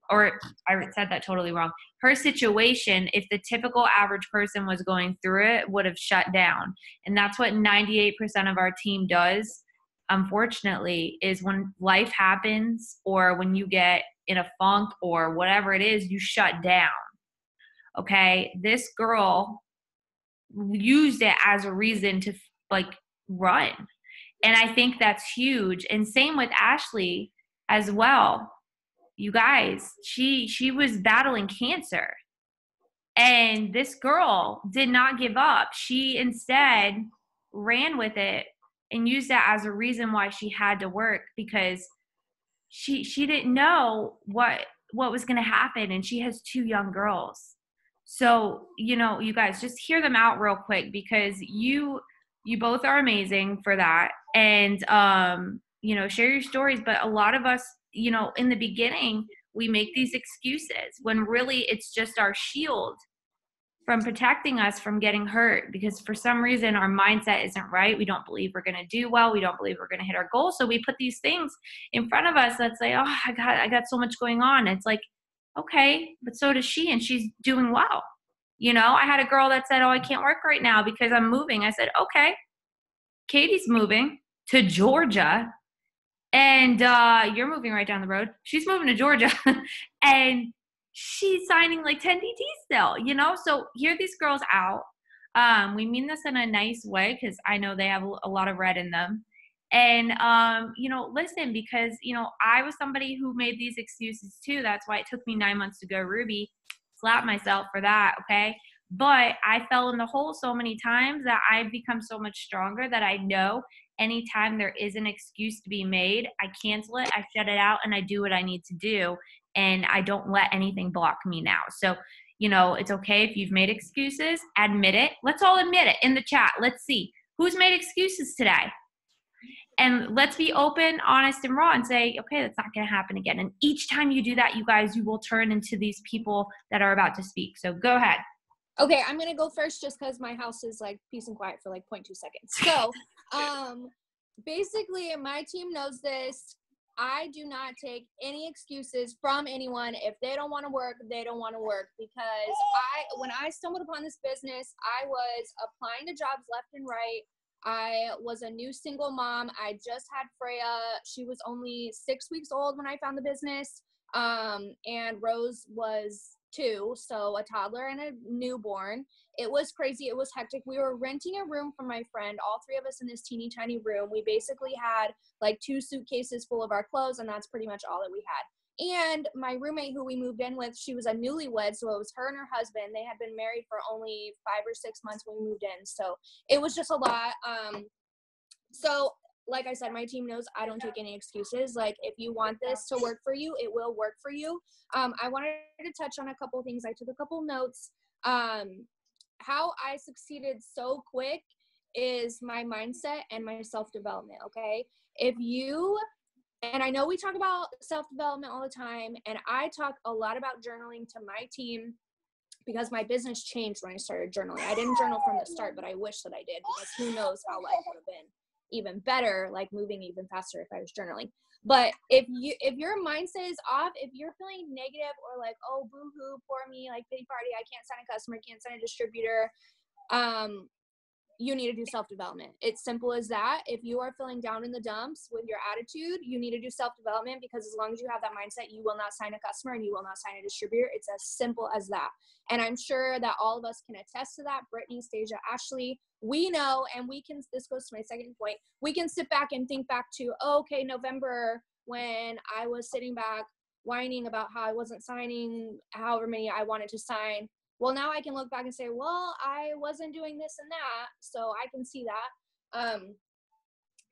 said that totally wrong. Her situation, if the typical average person was going through it, would have shut down. And that's what 98% of our team does, unfortunately, is when life happens or when you get in a funk or whatever it is, you shut down. Okay, this girl used it as a reason to like run. And I think that's huge. And same with Ashley as well. You guys, she was battling cancer. And this girl did not give up. She instead ran with it and used that as a reason why she had to work, because she didn't know what was going to happen. And she has 2 young girls. So, you guys just hear them out real quick, because you both are amazing for that. And, share your stories. But a lot of us, in the beginning, we make these excuses when really it's just our shield from protecting us from getting hurt, because for some reason our mindset isn't right. We don't believe we're going to do well. We don't believe we're going to hit our goals. So we put these things in front of us that say, oh, I got so much going on. It's like, okay, but so does she, and she's doing well. You know, I had a girl that said, oh, I can't work right now because I'm moving. I said, okay, Katie's moving to Georgia, and you're moving right down the road. She's moving to Georgia, and she's signing like 10 DTs still, you know? So hear these girls out. We mean this in a nice way because I know they have a lot of red in them. And, you know, listen, because, you know, I was somebody who made these excuses too. That's why it took me 9 months to go Ruby. Slap myself for that, okay? But I fell in the hole so many times that I've become so much stronger that I know anytime there is an excuse to be made, I cancel it, I shut it out, and I do what I need to do. And I don't let anything block me now. So, you know, it's okay if you've made excuses, admit it. Let's all admit it in the chat. Let's see who's made excuses today. And let's be open, honest, and raw and say, okay, that's not going to happen again. And each time you do that, you guys, you will turn into these people that are about to speak. So go ahead. Okay, I'm going to go first just because my house is like peace and quiet for like 0.2 seconds. So basically, my team knows this. I do not take any excuses from anyone. If they don't want to work, they don't want to work. Because when I stumbled upon this business, I was applying to jobs left and right. I was a new single mom. I just had Freya. She was only 6 weeks old when I found the business. And Rose was 2, so a toddler and a newborn. It was crazy. It was hectic. We were renting a room from my friend, all 3 of us in this teeny tiny room. We basically had like 2 suitcases full of our clothes, and that's pretty much all that we had. And my roommate who we moved in with, she was a newlywed, so it was her and her husband. They had been married for only 5 or 6 months when we moved in, so it was just a lot. So like I said, my team knows I don't take any excuses. Like, if you want this to work for you, it will work for you. I wanted to touch on a couple things. I took a couple notes. How I succeeded so quick is my mindset and my self-development, okay? And I know we talk about self-development all the time, and I talk a lot about journaling to my team because my business changed when I started journaling. I didn't journal from the start, but I wish that I did, because who knows how life would have been even better, like moving even faster if I was journaling. But if your mindset is off, if you're feeling negative or like, oh, boo-hoo, poor me, like pity party, I can't sign a customer, can't sign a distributor, you need to do self-development. It's simple as that. If you are feeling down in the dumps with your attitude, you need to do self-development, because as long as you have that mindset, you will not sign a customer and you will not sign a distributor. It's as simple as that. And I'm sure that all of us can attest to that. Brittany, Stasia, Ashley, we know, and this goes to my second point, we can sit back and think back to, okay, November, when I was sitting back whining about how I wasn't signing however many I wanted to sign. Well, now I can look back and say, well, I wasn't doing this and that, so I can see that.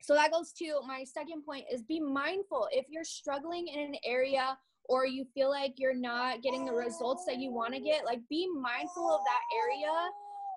So that goes to my second point, is be mindful. If you're struggling in an area or you feel like you're not getting the results that you want to get, like, be mindful of that area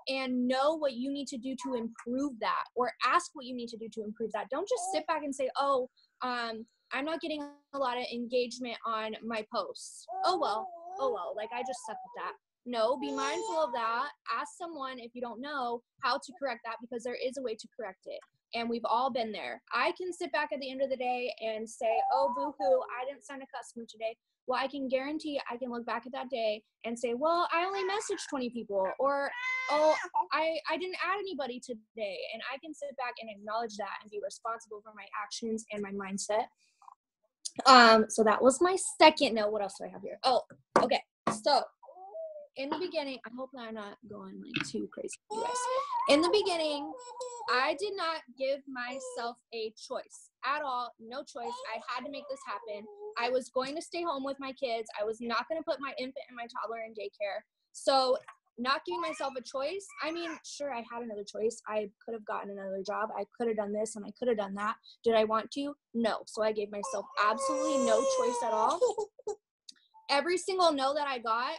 and know what you need to do to improve that, or ask what you need to do to improve that. Don't just sit back and say, oh, I'm not getting a lot of engagement on my posts. Oh well, like, I just suck at that. No, be mindful of that. Ask someone, if you don't know, how to correct that, because there is a way to correct it. And we've all been there. I can sit back at the end of the day and say, oh, boo-hoo, I didn't sign a customer today. Well, I can guarantee I can look back at that day and say, well, I only messaged 20 people, or, oh, I didn't add anybody today. And I can sit back and acknowledge that and be responsible for my actions and my mindset. So that was my second note. What else do I have here? Oh, okay. So in the beginning, I hope that I'm not going like too crazy for you guys. In the beginning, I did not give myself a choice at all. No choice. I had to make this happen. I was going to stay home with my kids. I was not going to put my infant and my toddler in daycare. So not giving myself a choice. I mean, sure, I had another choice. I could have gotten another job. I could have done this and I could have done that. Did I want to? No. So I gave myself absolutely no choice at all. Every single no that I got,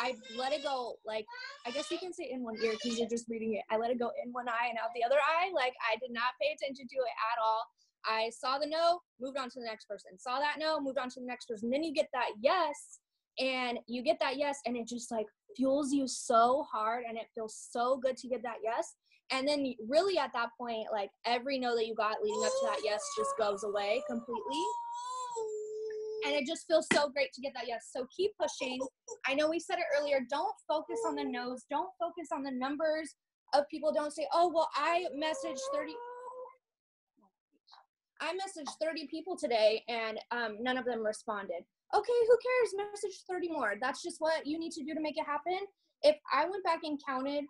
I let it go. Like, I guess you can say in one ear because you're just reading it. I let it go in one eye and out the other eye. Like, I did not pay attention to it at all. I saw the no, moved on to the next person. Saw that no, moved on to the next person. Then you get that yes, and you get that yes, and it just like fuels you so hard, and it feels so good to get that yes. And then really at that point, like every no that you got leading up to that yes just goes away completely. And it just feels so great to get that yes. So keep pushing. I know we said it earlier, don't focus on the no's, don't focus on the numbers of people. Don't say, oh, well, I messaged 30 people today and none of them responded. Okay, who cares? Message 30 more. That's just what you need to do to make it happen. If I went back and counted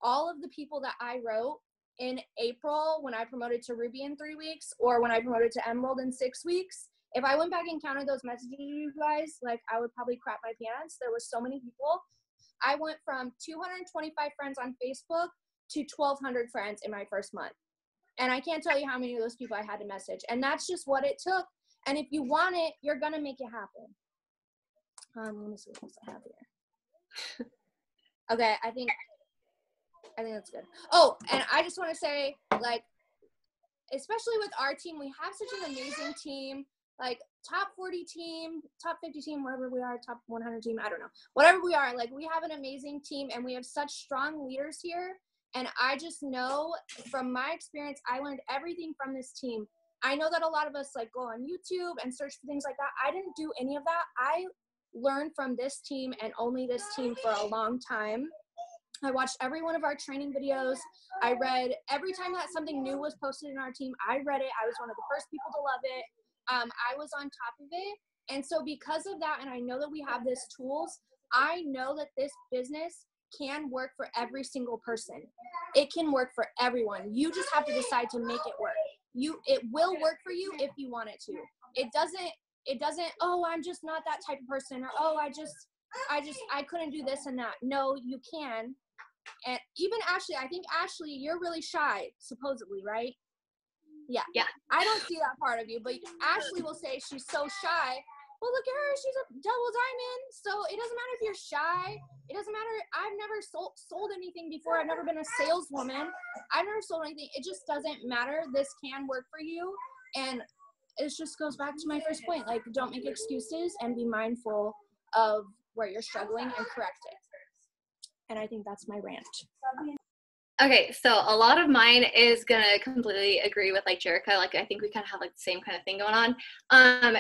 all of the people that I wrote in April when I promoted to Ruby in 3 weeks, or when I promoted to Emerald in 6 weeks, if I went back and counted those messages, you guys, like I would probably crap my pants. There were so many people. I went from 225 friends on Facebook to 1,200 friends in my first month. And I can't tell you how many of those people I had to message. And that's just what it took. And if you want it, you're going to make it happen. Let me see what else I have here. Okay, I think that's good. Oh, and I just want to say, like, especially with our team, we have such an amazing team, like top 40 team, top 50 team, wherever we are, top 100 team, I don't know. Whatever we are, like, we have an amazing team, and we have such strong leaders here. And I just know from my experience, I learned everything from this team. I know that a lot of us like go on YouTube and search for things like that. I didn't do any of that. I learned from this team and only this team for a long time. I watched every one of our training videos. I read every time that something new was posted in our team. I read it. I was one of the first people to love it. I was on top of it. And so because of that, and I know that we have these tools, I know that this business can work for every single person. It can work for everyone. You just have to decide to make it work. It will work for you if you want it to. It doesn't, oh, I'm just not that type of person, or oh, I couldn't do this and that. No, you can. And even Ashley, I think Ashley, you're really shy, supposedly, right? Yeah. I don't see that part of you, but Ashley will say she's so shy. Well, look at her, she's a double diamond. So it doesn't matter if you're shy. It doesn't matter. I've never sold anything before. I've never been a saleswoman. I've never sold anything. It just doesn't matter. This can work for you. And it just goes back to my first point. Like, don't make excuses and be mindful of where you're struggling and correct it. And I think that's my rant. Okay, so a lot of mine is gonna completely agree with like Jericha. Like I think we kind of have like the same kind of thing going on.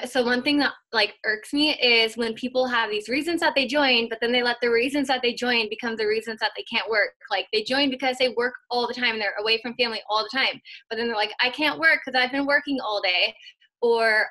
So one thing that like irks me is when people have these reasons that they join, but then they let the reasons that they join become the reasons that they can't work. Like they join because they work all the time, they're away from family all the time, but then they're like, I can't work because I've been working all day. Or,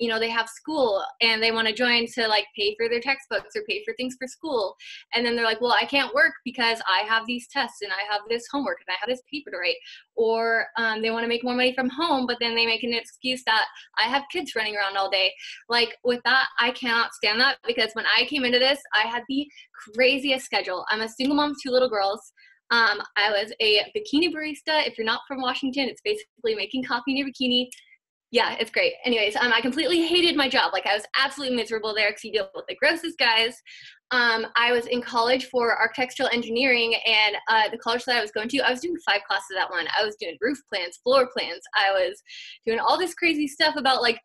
you know, they have school and they want to join to like pay for their textbooks or pay for things for school. And then they're like, well, I can't work because I have these tests and I have this homework and I have this paper to write. Or they want to make more money from home, but then they make an excuse that I have kids running around all day. Like with that, I cannot stand that, because when I came into this, I had the craziest schedule. I'm a single mom of 2 little girls. I was a bikini barista. If you're not from Washington, it's basically making coffee in your bikini. Yeah, it's great. Anyways, I completely hated my job. Like I was absolutely miserable there because you deal with the grossest guys. I was in college for architectural engineering, and the college that I was going to, I was doing 5 classes at one. I was doing roof plans, floor plans. I was doing all this crazy stuff about like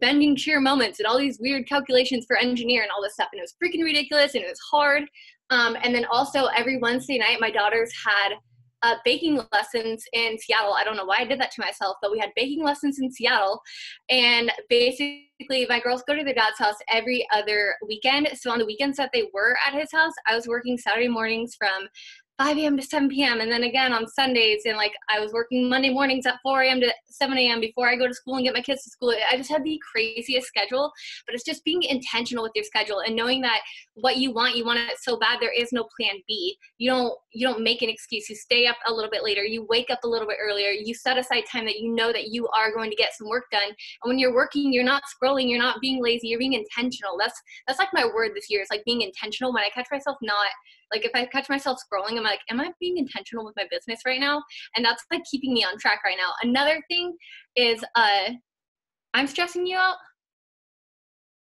bending shear moments and all these weird calculations for engineer and all this stuff. And it was freaking ridiculous and it was hard. And then also every Wednesday night, my daughters had baking lessons in Seattle. I don't know why I did that to myself, but we had baking lessons in Seattle. And basically my girls go to their dad's house every other weekend. So on the weekends that they were at his house, I was working Saturday mornings from 5 a.m. to 7 p.m. And then again on Sundays, and like I was working Monday mornings at 4 a.m. to 7 a.m. before I go to school and get my kids to school. I just had the craziest schedule, but it's just being intentional with your schedule and knowing that what you want it so bad. There is no plan B. You don't make an excuse. You stay up a little bit later. You wake up a little bit earlier. You set aside time that you know that you are going to get some work done. And when you're working, you're not scrolling. You're not being lazy. You're being intentional. That's like my word this year. It's like being intentional. When I catch myself not, like if I catch myself scrolling, I'm like, am I being intentional with my business right now? And that's like keeping me on track right now. Another thing is I'm stressing you out.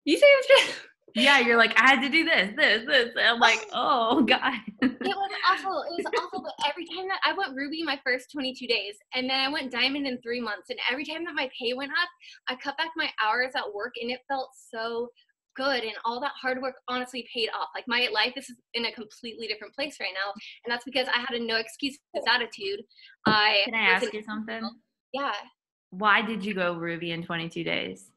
You say I'm stressing? Yeah, you're like, I had to do this. And I'm like, oh God. It was awful. It was awful. But every time that I went Ruby my first 22 days, and then I went Diamond in 3 months, and every time that my pay went up, I cut back my hours at work, and it felt so good, and all that hard work honestly paid off. Like, my life is in a completely different place right now, and that's because I had a no excuses attitude. Can I ask you something? Yeah. Why did you go Ruby in 22 days?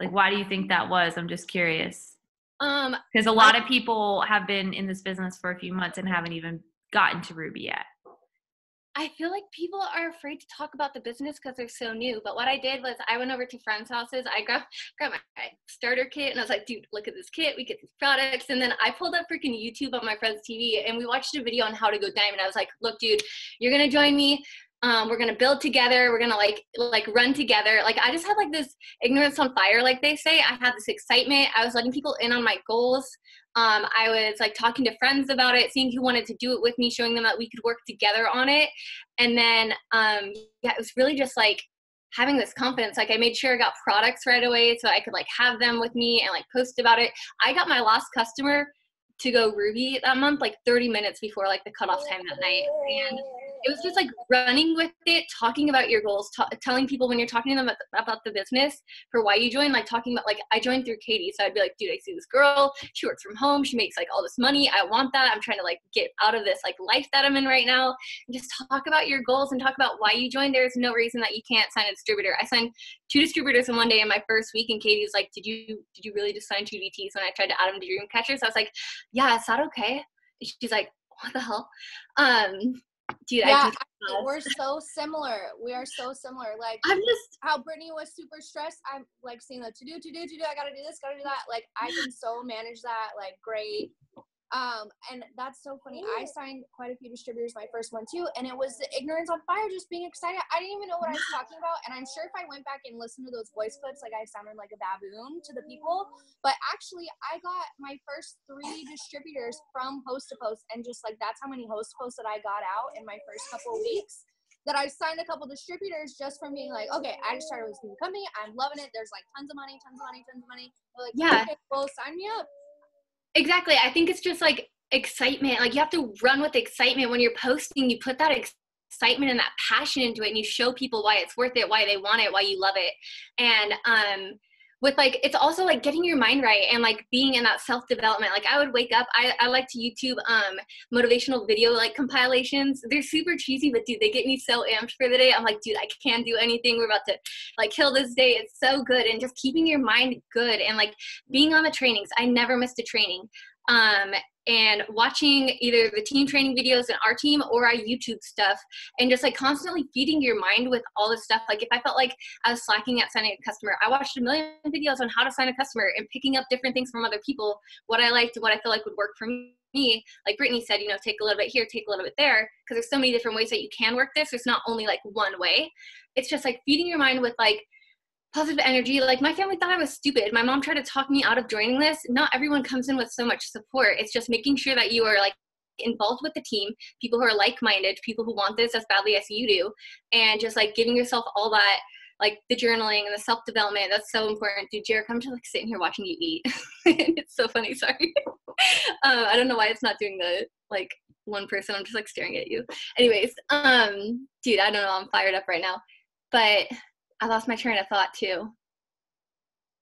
Like, why do you think that was? I'm just curious. Because a lot of people have been in this business for a few months and haven't even gotten to Ruby yet. I feel like people are afraid to talk about the business because they're so new. But what I did was I went over to friends' houses. I grabbed my starter kit, and I was like, dude, look at this kit. We get these products. And then I pulled up freaking YouTube on my friend's TV, and we watched a video on how to go diamond. I was like, look, dude, you're going to join me. We're going to build together. We're going to like run together. Like, I just had like this ignorance on fire, like they say. I had this excitement. I was letting people in on my goals. I was like talking to friends about it, seeing who wanted to do it with me, showing them that we could work together on it. And then, it was really just like having this confidence. Like, I made sure I got products right away so I could like have them with me and like post about it. I got my last customer to go Ruby that month, like 30 minutes before like the cutoff time that night. And it was just like running with it, talking about your goals, telling people when you're talking to them about the business for why you joined, like talking about, like, I joined through Katie. So I'd be like, dude, I see this girl, she works from home, she makes like all this money, I want that, I'm trying to like get out of this like life that I'm in right now. And just talk about your goals and talk about why you joined. There's no reason that you can't sign a distributor. I signed 2 distributors in one day in my first week, and Katie was like, did you really just sign 2 DTs? When I tried to add them to Dreamcatcher. So I was like, yeah, is that okay? She's like, what the hell? Dude, yeah, we're so similar. We are so similar. Like, I'm just how Brittany was super stressed. I'm like seeing the to do. I gotta do this, gotta do that. Like, I can so manage that like great. And that's so funny. I signed quite a few distributors my first one too, and it was the ignorance on fire, just being excited. I didn't even know what I was talking about, and I'm sure if I went back and listened to those voice clips, like, I sounded like a baboon to the people. But actually, I got my first 3 distributors from host to post, and just like that's how many host posts that I got out in my first couple of weeks. That I signed a couple distributors just from being like, okay, I just started with this new company, I'm loving it. There's like tons of money. They're like, yeah, okay, well, sign me up. Exactly. I think it's just like excitement. Like, you have to run with excitement when you're posting. You put that excitement and that passion into it, and you show people why it's worth it, why they want it, why you love it. And with like, it's also like getting your mind right and like being in that self-development. Like, I would wake up, I like to YouTube motivational video like compilations. They're super cheesy, but dude, they get me so amped for the day. I'm like, dude, I can't do anything. We're about to like kill this day. It's so good. And just keeping your mind good and like being on the trainings. I never missed a training. And watching either the team training videos in our team or our YouTube stuff, and just like constantly feeding your mind with all this stuff. Like, if I felt like I was slacking at signing a customer, I watched a million videos on how to sign a customer and picking up different things from other people, what I liked, what I feel like would work for me. Like Brittany said, take a little bit here, take a little bit there, because there's so many different ways that you can work this. There's not only like one way. It's just like feeding your mind with like positive energy. Like, my family thought I was stupid. My mom tried to talk me out of joining this. Not everyone comes in with so much support. It's just making sure that you are like involved with the team, people who are like-minded, people who want this as badly as you do, and just like giving yourself all that, like the journaling and the self-development. That's so important. Dude, Jericha, I'm just like sitting here watching you eat. It's so funny. Sorry. I don't know why it's not doing the like one person. I'm just like staring at you. Anyways, dude, I don't know. I'm fired up right now, but I lost my train of thought too.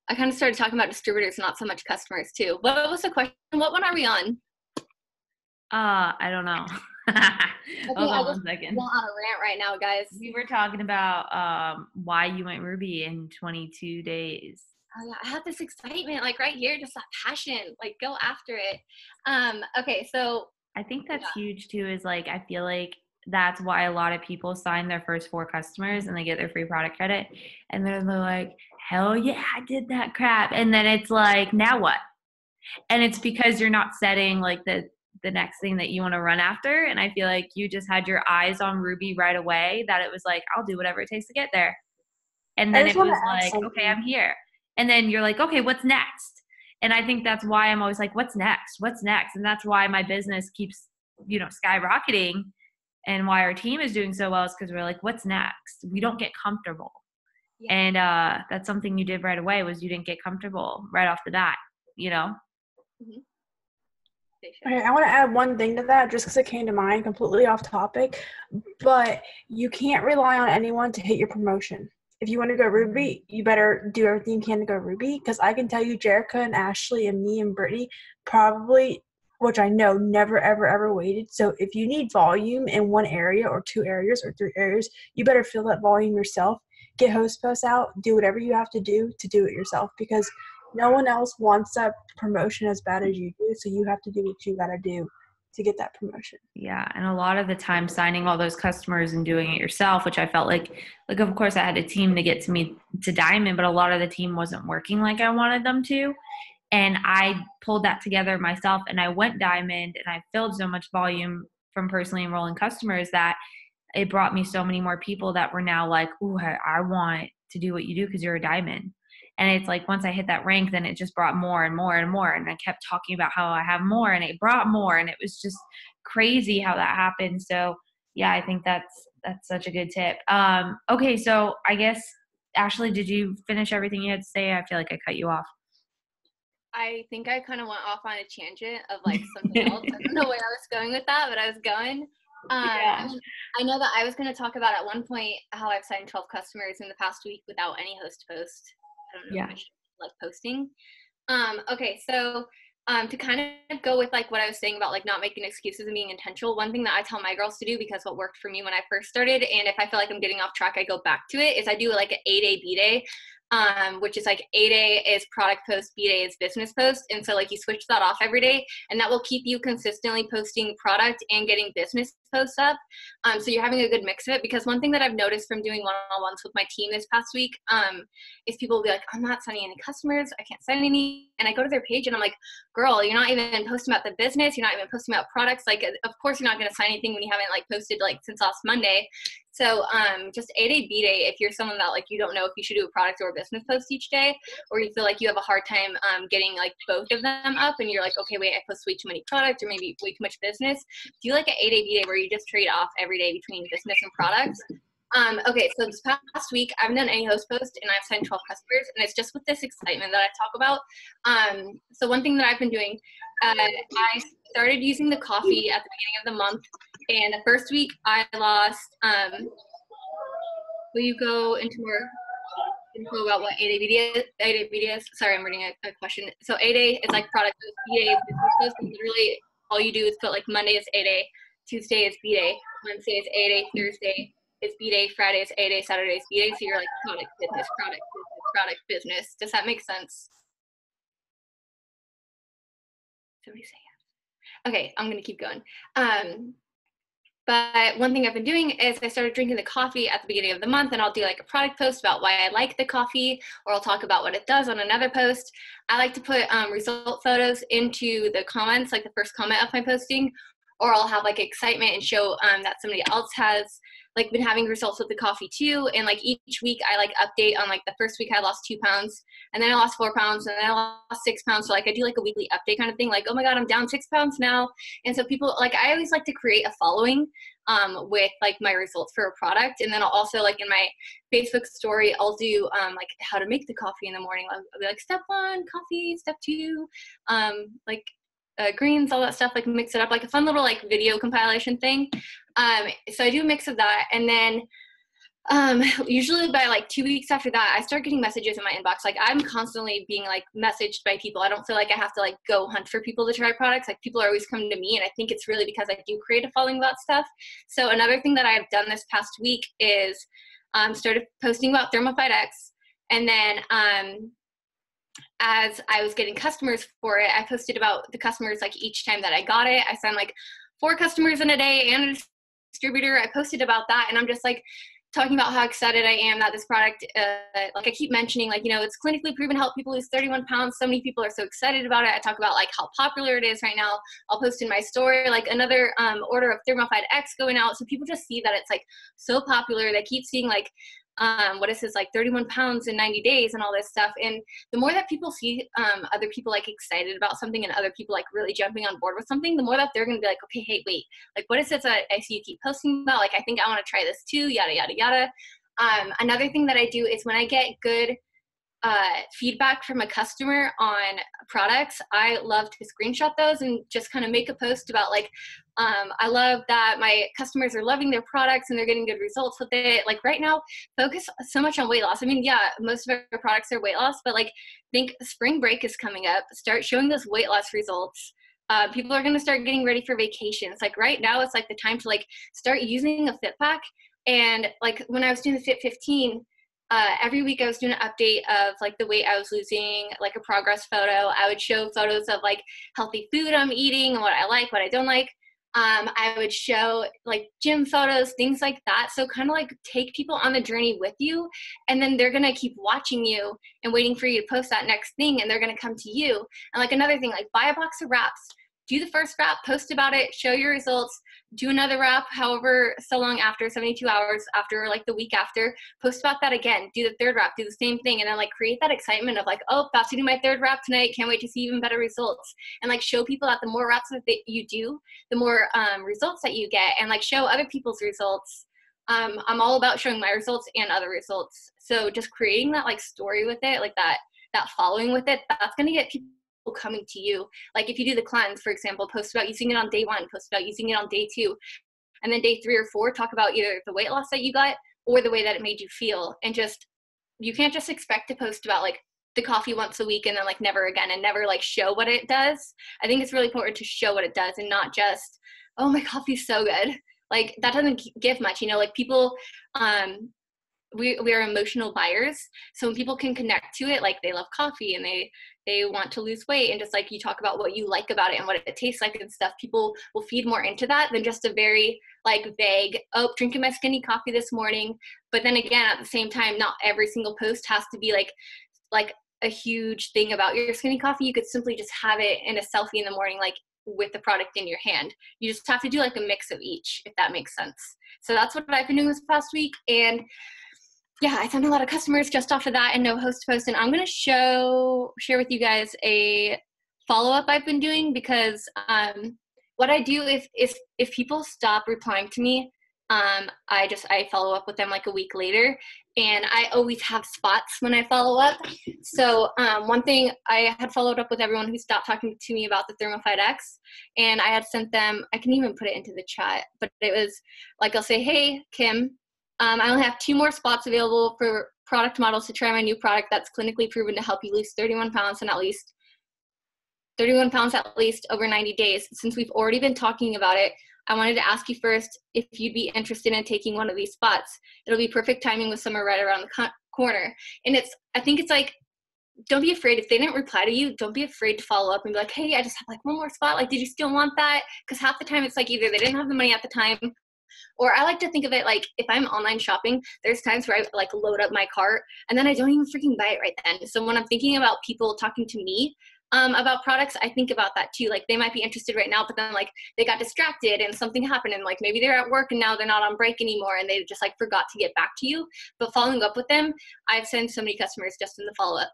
I kind of started talking about distributors, not so much customers too. What was the question? What one are we on? I don't know. Hold on 1 second. I'm on a rant right now, guys. We were talking about why you went Ruby in 22 days. Oh yeah, I have this excitement, like right here, just that passion, like go after it. Okay, so I think that's huge too, is like, I feel like that's why a lot of people sign their first 4 customers and they get their free product credit. And then they're like, hell yeah, I did that crap. And then it's like, now what? And it's because you're not setting like the next thing that you want to run after. And I feel like you just had your eyes on Ruby right away, that it was like, I'll do whatever it takes to get there. And then it was like, okay, I'm here. And then you're like, okay, what's next? And I think that's why I'm always like, what's next? What's next? And that's why my business keeps, skyrocketing. And why our team is doing so well is because we're like, what's next? We don't get comfortable. Yeah. And that's something you did right away, was you didn't get comfortable right off the bat, Mm-hmm. Okay, I want to add one thing to that just because it came to mind, completely off topic, but you can't rely on anyone to hit your promotion. if you want to go Ruby, you better do everything you can to go Ruby, because I can tell you Jericha and Ashley and me and Brittany probably, which I know, never, ever, ever waited. So if you need volume in one area or 2 areas or 3 areas, you better fill that volume yourself. Get host posts out. Do whatever you have to do it yourself, because no one else wants that promotion as bad as you do. So you have to do what you got to do to get that promotion. Yeah, and a lot of the time signing all those customers and doing it yourself, which I felt like of course I had a team to get me to Diamond, but a lot of the team wasn't working like I wanted them to. And I pulled that together myself, and I went Diamond, and I filled so much volume from personally enrolling customers that it brought me so many more people that were now like, ooh, I want to do what you do because you're a Diamond. And it's like once I hit that rank, then it just brought more and more and more. And I kept talking about how I have more, and it brought more. And it was just crazy how that happened. So yeah, I think that's such a good tip. Okay, so I guess, Ashley, did you finish everything you had to say? I feel like I cut you off. I think I kind of went off on a tangent of like something else. I don't know where I was going with that, but I was going. Yeah. I know that I was going to talk about at one point how I've signed 12 customers in the past week without any host post. I don't know if I should like posting. Okay, so to kind of go with like what I was saying about like not making excuses and being intentional, one thing that I tell my girls to do, because what worked for me when I first started, and if I feel like I'm getting off track, I go back to it, is I do like an A-Day, B-Day. Which is like A-Day is product post, B-Day is business post. And so like you switch that off every day, and that will keep you consistently posting product and getting business posts up. So you're having a good mix of it, because one thing that I've noticed from doing one-on-ones with my team this past week is people will be like, I'm not signing any customers, I can't sign any. And I go to their page and I'm like, girl, you're not even posting about the business, you're not even posting about products. Like, of course you're not going to sign anything when you haven't like posted like since last Monday. So just A-Day, B-Day, if you're someone that like you don't know if you should do a product or a business post each day, or you feel like you have a hard time getting like both of them up, and you're like, okay, wait, I post way too many products or maybe way too much business, do like an A-Day, B-Day where you just trade off every day between business and products. Okay, so this past week, I haven't done any host post, and I've signed 12 customers, and it's just with this excitement that I talk about. So one thing that I've been doing, I started using the coffee at the beginning of the month, and the first week I lost, will you go into more info about what A-Day, B-Day is? Sorry, I'm reading a question. So A-Day is like product post, B-Day is business post, and literally all you do is put like Monday is A-Day, Tuesday is B-Day, Wednesday is A-Day, Thursday is B-Day, Friday is A-Day, Saturday is B-Day. So you're like product, business, product, business, product, business. Does that make sense? Somebody say yes. Okay, I'm gonna keep going. But one thing I've been doing is I started drinking the coffee at the beginning of the month, and I'll do like a product post about why I like the coffee, or I'll talk about what it does on another post. I like to put result photos into the comments, like the first comment of my posting, or I'll have like excitement and show that somebody else has like been having results with the coffee too. And like each week I like update on like the first week I lost 2 pounds, and then I lost 4 pounds, and then I lost 6 pounds. So like I do like a weekly update kind of thing, like, oh my God, I'm down 6 pounds now. And so people, like, I always like to create a following with like my results for a product. And then I'll also like in my Facebook story, I'll do like how to make the coffee in the morning. I'll be like, step 1, coffee, step 2, like greens, all that stuff, like mix it up, like a fun little like video compilation thing. So I do a mix of that. And then usually by like 2 weeks after that, I start getting messages in my inbox. Like I'm constantly being like messaged by people. I don't feel like I have to like go hunt for people to try products. Like people are always coming to me, and I think it's really because I do create a following about stuff. So another thing that I've done this past week is started posting about Thermophyte X. And then as I was getting customers for it, I posted about the customers like each time that I got it. I signed like 4 customers in a day and a distributor. I posted about that, and I'm just like talking about how excited I am that this product, like I keep mentioning, like, you know, it's clinically proven to help people lose 31 pounds. So many people are so excited about it. I talk about like how popular it is right now. I'll post in my story like another order of Thermophyte X going out. So people just see that it's like so popular. They keep seeing like what is this, like 31 pounds in 90 days and all this stuff. And the more that people see other people like excited about something and other people like really jumping on board with something, the more that they're going to be like, okay, hey, wait, like what is this I see you keep posting about? Like, I think I want to try this too, yada, yada, yada. Another thing that I do is when I get good feedback from a customer on products, I love to screenshot those and just kind of make a post about like, I love that my customers are loving their products and they're getting good results with it. Like right now, focus so much on weight loss. I mean, yeah, most of our products are weight loss, but like think spring break is coming up. Start showing those weight loss results. People are going to start getting ready for vacations. Like right now, it's like the time to like start using a Fit Pack. And like when I was doing the Fit 15, every week I was doing an update of like the weight I was losing, like a progress photo. I would show photos of like healthy food I'm eating and what I like, what I don't like. I would show like gym photos, things like that. So kind of like take people on the journey with you, and then they're going to keep watching you and waiting for you to post that next thing. And they're going to come to you. And like another thing, like buy a box of wraps, do the first wrap, post about it, show your results, do another wrap, however, so long after, 72 hours after, like the week after, post about that again, do the third wrap, do the same thing, and then like create that excitement of like, oh, about to do my third wrap tonight, can't wait to see even better results. And like show people that the more wraps that you do, the more results that you get, and like show other people's results. I'm all about showing my results and other results. So just creating that like story with it, like that following with it, that's gonna get people coming to you. Like if you do the cleanse, for example, post about using it on day 1, post about using it on day 2, and then day 3 or 4 talk about either the weight loss that you got or the way that it made you feel. And just, you can't just expect to post about like the coffee once a week and then like never again, and never like show what it does. I think it's really important to show what it does and not just, oh, my coffee's so good. Like that doesn't give much, you know, like people, we are emotional buyers. So when people can connect to it, like they love coffee and they want to lose weight, and just like you talk about what you like about it and what it tastes like and stuff, people will feed more into that than just a very like vague, oh, drinking my skinny coffee this morning. But then again, at the same time, not every single post has to be like a huge thing about your skinny coffee. You could simply just have it in a selfie in the morning, like with the product in your hand. You just have to do like a mix of each, if that makes sense. So that's what I've been doing this past week. And yeah, I found a lot of customers just off of that and no host post. And I'm going to share with you guys a follow-up I've been doing, because what I do if people stop replying to me, I follow up with them like a week later, and I always have spots when I follow up. So one thing, I had followed up with everyone who stopped talking to me about the Thermophyte X, and I had sent them, I can even put it into the chat, but it was like, I'll say, hey, Kim, I only have 2 more spots available for product models to try my new product that's clinically proven to help you lose 31 pounds and at least 31 pounds at least over 90 days. Since we've already been talking about it, I wanted to ask you first if you'd be interested in taking one of these spots. It'll be perfect timing with summer right around the corner. And I think it's like, don't be afraid. If they didn't reply to you, don't be afraid to follow up and be like, hey, I just have like 1 more spot. Like, did you still want that? Because half the time it's like either they didn't have the money at the time, or I like to think of it like if I'm online shopping, there's times where I like load up my cart and then I don't even freaking buy it right then. So when I'm thinking about people talking to me about products, I think about that too. Like they might be interested right now, but then like they got distracted and something happened, and like maybe they're at work and now they're not on break anymore and they just like forgot to get back to you. But following up with them, I've sent so many customers just in the follow-up.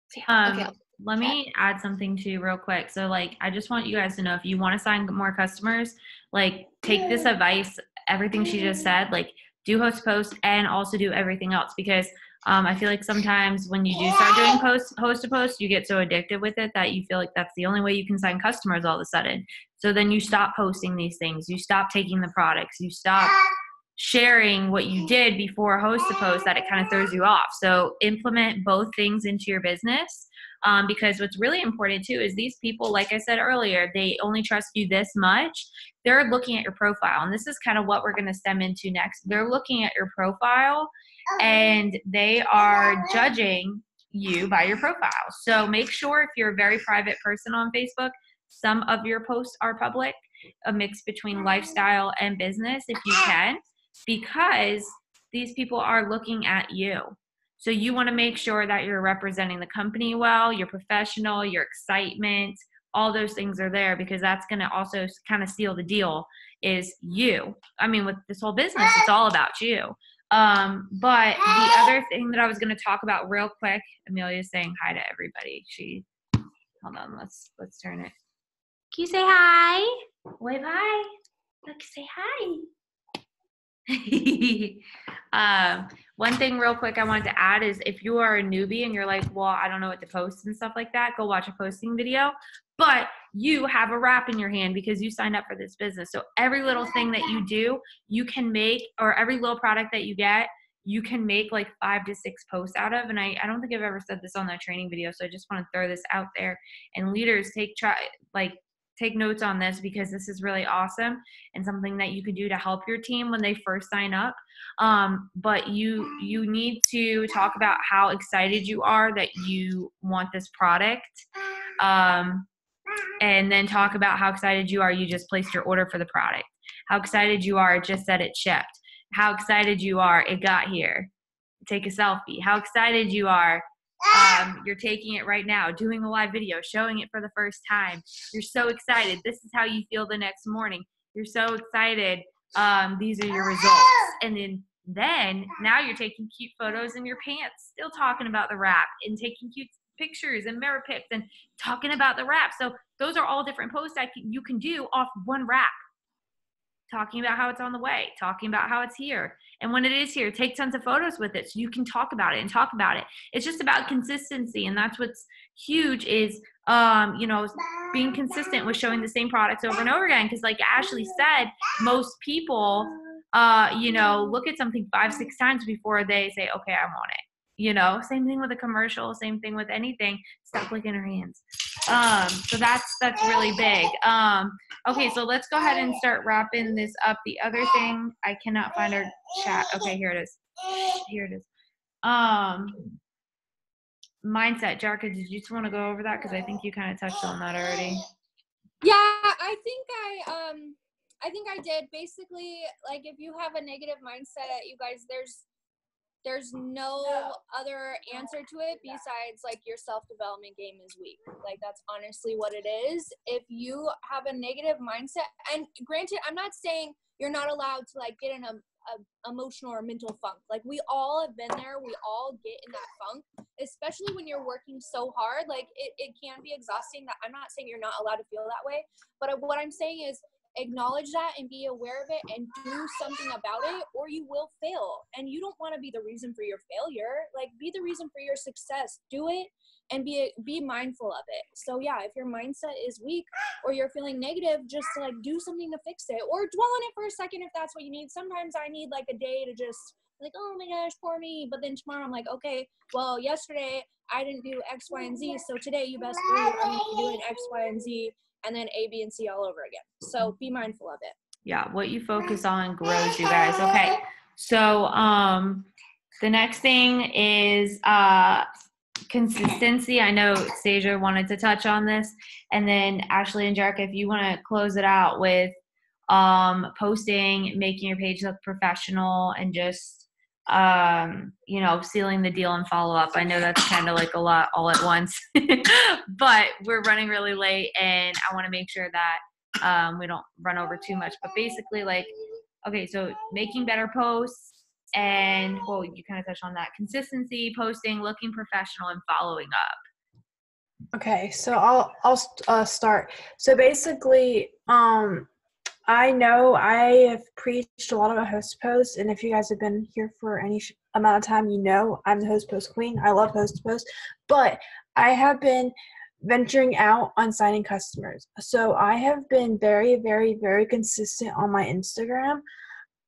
So, yeah, okay. Let me add something too real quick. So like, I just want you guys to know, if you want to sign more customers, like take this advice, everything she just said, like do host post and also do everything else, because I feel like sometimes when you do start doing host to post, you get so addicted with it that you feel like that's the only way you can sign customers all of a sudden. So then you stop posting these things, you stop taking the products, you stop sharing what you did before host to post, that it kind of throws you off. So implement both things into your business, because what's really important too is these people, like I said earlier, they only trust you this much. They're looking at your profile, and this is kind of what we're going to stem into next. They're looking at your profile and they are judging you by your profile. So make sure, if you're a very private person on Facebook, some of your posts are public, a mix between lifestyle and business if you can, because these people are looking at you. So you want to make sure that you're representing the company well, you're professional, your excitement, all those things are there, because that's going to also kind of seal the deal is you. I mean, with this whole business, it's all about you. But the other thing that I was going to talk about real quick, Amelia's saying hi to everybody. Hold on, let's turn it. Can you say hi? Wave hi. Look, say hi. One thing real quick I wanted to add is if you are a newbie and you're like, well, I don't know what to post and stuff like that, go watch a posting video. But you have a wrap in your hand because you signed up for this business. So every little thing that you do, you can make, or every little product that you get, you can make like 5 to 6 posts out of. And I don't think I've ever said this on that training video. So I just want to throw this out there. And leaders, take notes on this because this is really awesome and something that you could do to help your team when they first sign up. But you need to talk about how excited you are that you want this product. And then talk about how excited you are you just placed your order for the product. How excited you are it just said it shipped. How excited you are it got here. Take a selfie. How excited you are you're taking it right now, doing a live video, showing it for the first time. You're so excited. This is how you feel the next morning. You're so excited. These are your results. And then now you're taking cute photos in your pants, still talking about the wrap and taking cute pictures and mirror pics and talking about the wrap. So those are all different posts that you can do off one wrap. Talking about how it's on the way, talking about how it's here. And when it is here, take tons of photos with it so you can talk about it and talk about it. It's just about consistency. And that's what's huge is, being consistent with showing the same products over and over again. Because like Ashley said, most people, look at something 5, 6 times before they say, okay, I want it. Same thing with a commercial, same thing with anything. Stop licking her hands. So that's really big. Okay, so let's go ahead and start wrapping this up. The other thing, I cannot find our chat. Okay, here it is. Mindset. Jericha, did you just want to go over that? Because I think you kind of touched on that already. Yeah, I think I did. Basically, like if you have a negative mindset, you guys, there's no other answer to it besides like your self-development game is weak. Like that's honestly what it is. If you have a negative mindset, and granted, I'm not saying you're not allowed to like get in a emotional or mental funk. Like we all have been there. We all get in that funk, especially when you're working so hard. Like it can be exhausting. That I'm not saying you're not allowed to feel that way, but what I'm saying is acknowledge that and be aware of it and do something about it, or you will fail. And you don't want to be the reason for your failure. Like be the reason for your success. Do it and be mindful of it. So yeah, if your mindset is weak or you're feeling negative, just like do something to fix it, or dwell on it for a second if that's what you need. Sometimes I need like a day to just like, oh my gosh, poor me. But then tomorrow I'm like, okay, well, yesterday I didn't do X, Y, and Z. So today you best believe I'm going to be doing X, Y, and Z, and then A, B, and C all over again. So be mindful of it. Yeah, what you focus on grows, you guys. Okay, so the next thing is consistency. I know Stasia wanted to touch on this, and then Ashley and Jericha, if you want to close it out with posting, making your page look professional, and just sealing the deal and follow up. I know that's kind of like a lot all at once, but we're running really late and I want to make sure that we don't run over too much. But basically, like, okay, so making better posts and, well, you kind of touched on that. Consistency, posting, looking professional, and following up. Okay, so I'll start. So basically, I know I have preached a lot about host posts, and if you guys have been here for any amount of time, I'm the host post queen. I love host posts, but I have been venturing out on signing customers. So I have been very, very, very consistent on my Instagram.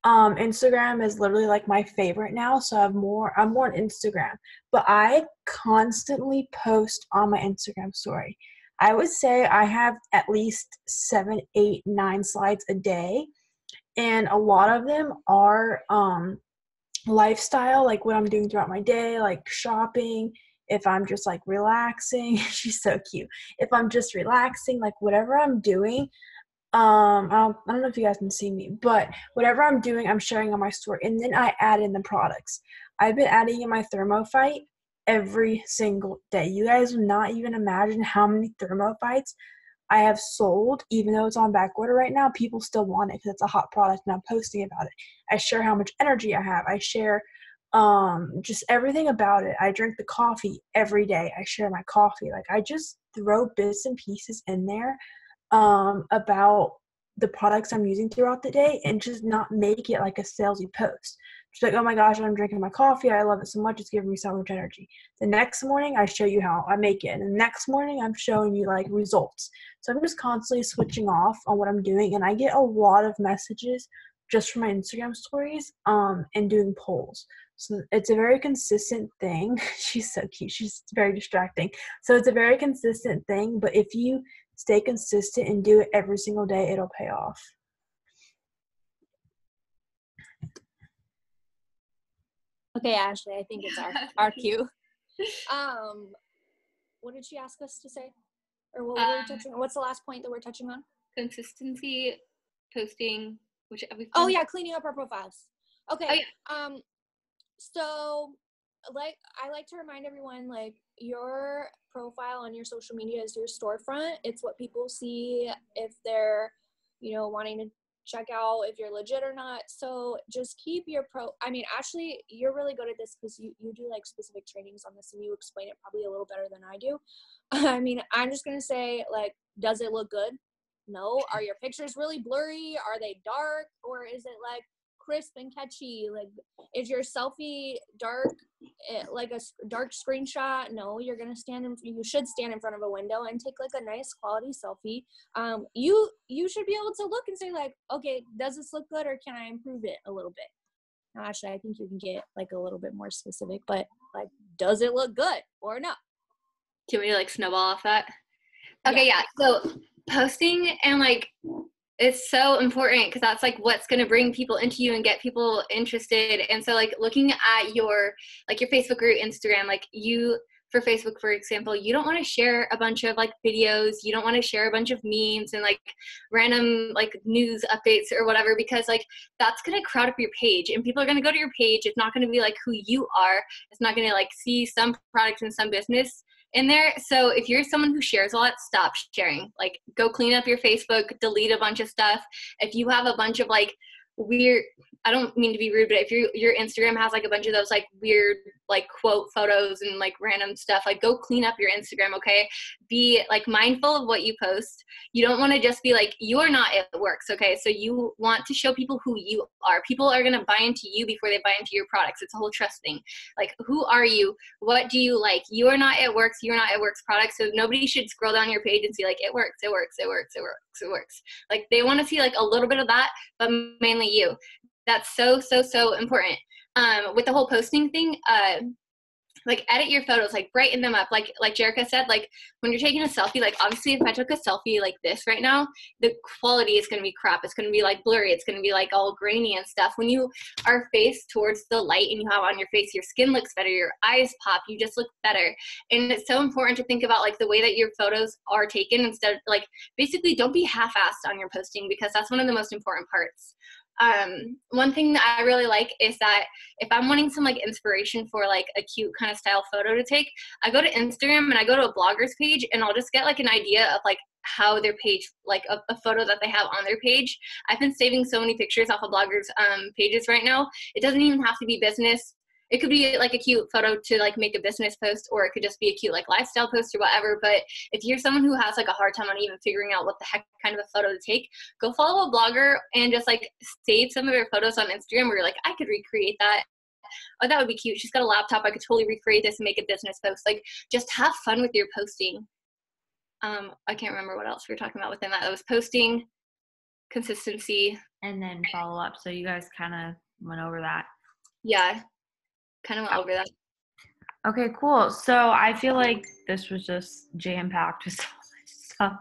Instagram is literally like my favorite now, so I'm more on Instagram, but I constantly post on my Instagram story. I would say I have at least 7, 8, 9 slides a day, and a lot of them are lifestyle, like what I'm doing throughout my day, like shopping, if I'm just like relaxing. She's so cute. If I'm just relaxing, like whatever I'm doing, I don't know if you guys can see me, but whatever I'm doing, I'm sharing on my story, and then I add in the products. I've been adding in my thermophyte every single day. You guys will not even imagine how many thermophytes I have sold. Even though it's on back order right now, people still want it because it's a hot product and I'm posting about it. I share how much energy I have. I share just everything about it. I drink the coffee every day. I share my coffee. Like I just throw bits and pieces in there about the products I'm using throughout the day and just not make it like a salesy post. Just like, oh my gosh, I'm drinking my coffee. I love it so much. It's giving me so much energy. The next morning, I show you how I make it. And the next morning, I'm showing you like results. So I'm just constantly switching off on what I'm doing. And I get a lot of messages just from my Instagram stories and doing polls. So it's a very consistent thing. She's so cute. She's very distracting. So it's a very consistent thing. But if you stay consistent and do it every single day, it'll pay off. Okay, Ashley, I think it's our cue. What did she ask us to say? Or what were we touching on? What's the last point that we're touching on? Consistency, posting, which oh yeah, cleaning up our profiles. Okay. Oh, yeah. So like I like to remind everyone, like, your profile on your social media is your storefront. It's what people see if they're, wanting to check out if you're legit or not. So just keep your Ashley, you're really good at this because you do like specific trainings on this and you explain it probably a little better than I do. I'm just gonna say, like, does it look good? No. Are your pictures really blurry? Are they dark? Or is it like crisp and catchy? Like, is your selfie dark, like a dark screenshot? No, you should stand in front of a window and take like a nice quality selfie. You should be able to look and say, like, okay, does this look good or can I improve it a little bit? Now, actually, I think you can get like a little bit more specific, but like, does it look good or no? Can we like snowball off that? Okay, yeah. So posting and like, it's so important because that's like what's going to bring people into you and get people interested. And so like looking at your Facebook or your Instagram, like for Facebook, for example, you don't want to share a bunch of like videos. You don't want to share a bunch of memes and like random like news updates or whatever, because like that's going to crowd up your page and people are going to go to your page. It's not going to be like who you are. It's not going to like see some products and some business in there. So if you're someone who shares a lot, stop sharing. Like, go clean up your Facebook, delete a bunch of stuff. If you have a bunch of like weird, I don't mean to be rude, but if your Instagram has like a bunch of those like weird like quote photos and like random stuff, like go clean up your Instagram, okay? Be like mindful of what you post. You don't want to just be like, you are not, it works, okay? So you want to show people who you are. People are going to buy into you before they buy into your products. It's a whole trust thing. Like, who are you? What do you like? You are not It Works. You are not It Works products. So nobody should scroll down your page and see like, it works, it works, it works, it works, it works. Like, they want to see like a little bit of that, but mainly you. That's so, so, so important. With the whole posting thing, like, edit your photos, like brighten them up. Like Jericha said, like when you're taking a selfie, like obviously if I took a selfie like this right now, the quality is going to be crap. It's going to be like blurry. It's going to be like all grainy and stuff. When you are faced towards the light and you have on your face, your skin looks better, your eyes pop, you just look better. And it's so important to think about like the way that your photos are taken, instead of like, basically don't be half-assed on your posting, because that's one of the most important parts. One thing that I really like is that if I'm wanting some like inspiration for like a cute kind of style photo to take, I go to Instagram and I go to a blogger's page and I'll just get like an idea of like how their page, like a photo that they have on their page. I've been saving so many pictures off of bloggers' pages right now. It doesn't even have to be business. It could be like a cute photo to like make a business post, or it could just be a cute like lifestyle post or whatever. But if you're someone who has like a hard time on even figuring out what the heck kind of a photo to take, go follow a blogger and just like save some of their photos on Instagram where you're like, I could recreate that. Oh, that would be cute. She's got a laptop. I could totally recreate this and make a business post. Like, just have fun with your posting. I can't remember what else we were talking about within that. It was posting, consistency, and then follow up. So you guys kind of went over that. Yeah. Kind of went over that. Okay, cool. So I feel like this was just jam-packed with so much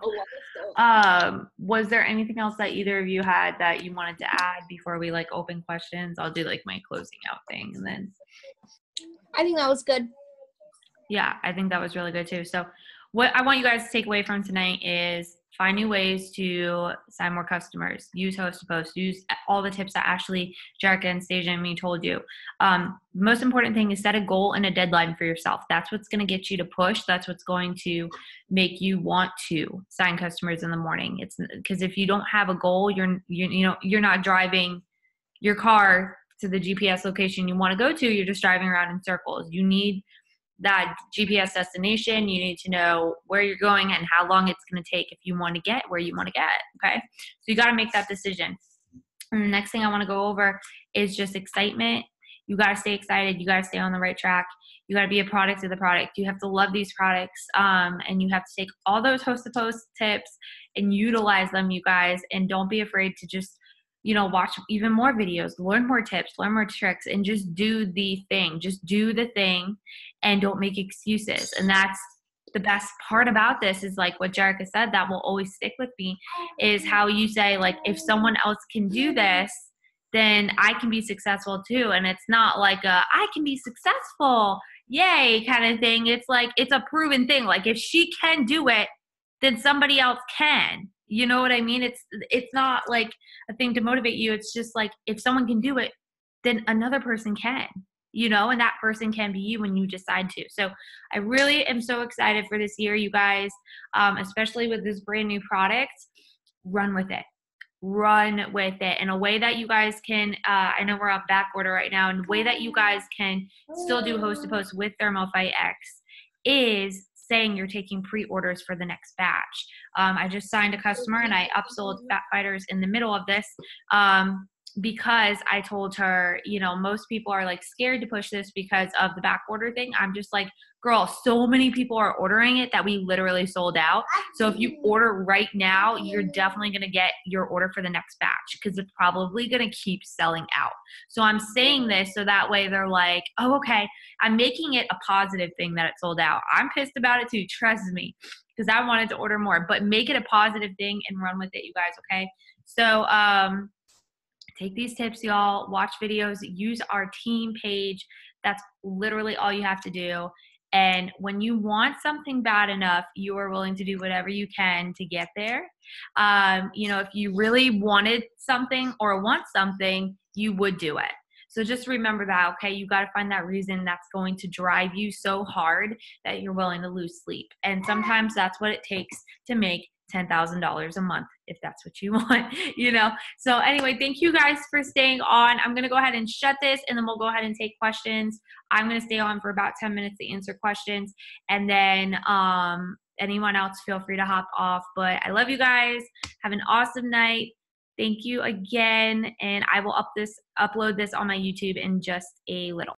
stuff. Was there anything else that either of you had that you wanted to add before we like open questions? I'll do like my closing out thing, and then I think that was good. Yeah, I think that was really good too. So what I want you guys to take away from tonight is find new ways to sign more customers. Use host to post. Use all the tips that Ashley, Jericha, and Stasia and me told you. Most important thing is set a goal and a deadline for yourself. That's what's going to get you to push. That's what's going to make you want to sign customers in the morning. It's because if you don't have a goal, you're not driving your car to the GPS location you want to go to. You're just driving around in circles. You need that GPS destination. You need to know where you're going and how long it's going to take if you want to get where you want to get. Okay. So you got to make that decision. And the next thing I want to go over is just excitement. You got to stay excited. You got to stay on the right track. You got to be a product of the product. You have to love these products. And you have to take all those host to post tips and utilize them, you guys. And don't be afraid to just, watch even more videos, learn more tips, learn more tricks, and just do the thing. Just do the thing and don't make excuses. And that's the best part about this, is like what Jericha said, that will always stick with me, is how you say, like, if someone else can do this, then I can be successful too. And it's not like I can be successful, yay kind of thing. It's like, it's a proven thing. Like, if she can do it, then somebody else can. You know what I mean? It's not like a thing to motivate you. It's just like, if someone can do it, then another person can, and that person can be you when you decide to. So I really am so excited for this year, you guys, especially with this brand new product. Run with it. Run with it in a way that you guys can, I know we're on back order right now, and the way that you guys can still do host to post with Thermofite X is saying you're taking pre-orders for the next batch. I just signed a customer and I upsold Fat Fighters in the middle of this because I told her, most people are like scared to push this because of the back order thing. I'm just like, girl, so many people are ordering it that we literally sold out. So if you order right now, you're definitely going to get your order for the next batch, because it's probably going to keep selling out. So I'm saying this so that way they're like, oh, okay, I'm making it a positive thing that it sold out. I'm pissed about it too, trust me, because I wanted to order more, but make it a positive thing and run with it, you guys, okay? So take these tips, y'all. Watch videos. Use our team page. That's literally all you have to do. And when you want something bad enough, you are willing to do whatever you can to get there. If you really wanted something or want something, you would do it. So just remember that, okay? You got to find that reason that's going to drive you so hard that you're willing to lose sleep. And sometimes that's what it takes to make $10,000 a month, if that's what you want, So anyway, thank you guys for staying on. I'm going to go ahead and shut this, and then we'll go ahead and take questions. I'm going to stay on for about 10 minutes to answer questions. And then anyone else, feel free to hop off. But I love you guys. Have an awesome night. Thank you again. And I will upload this on my YouTube in just a little.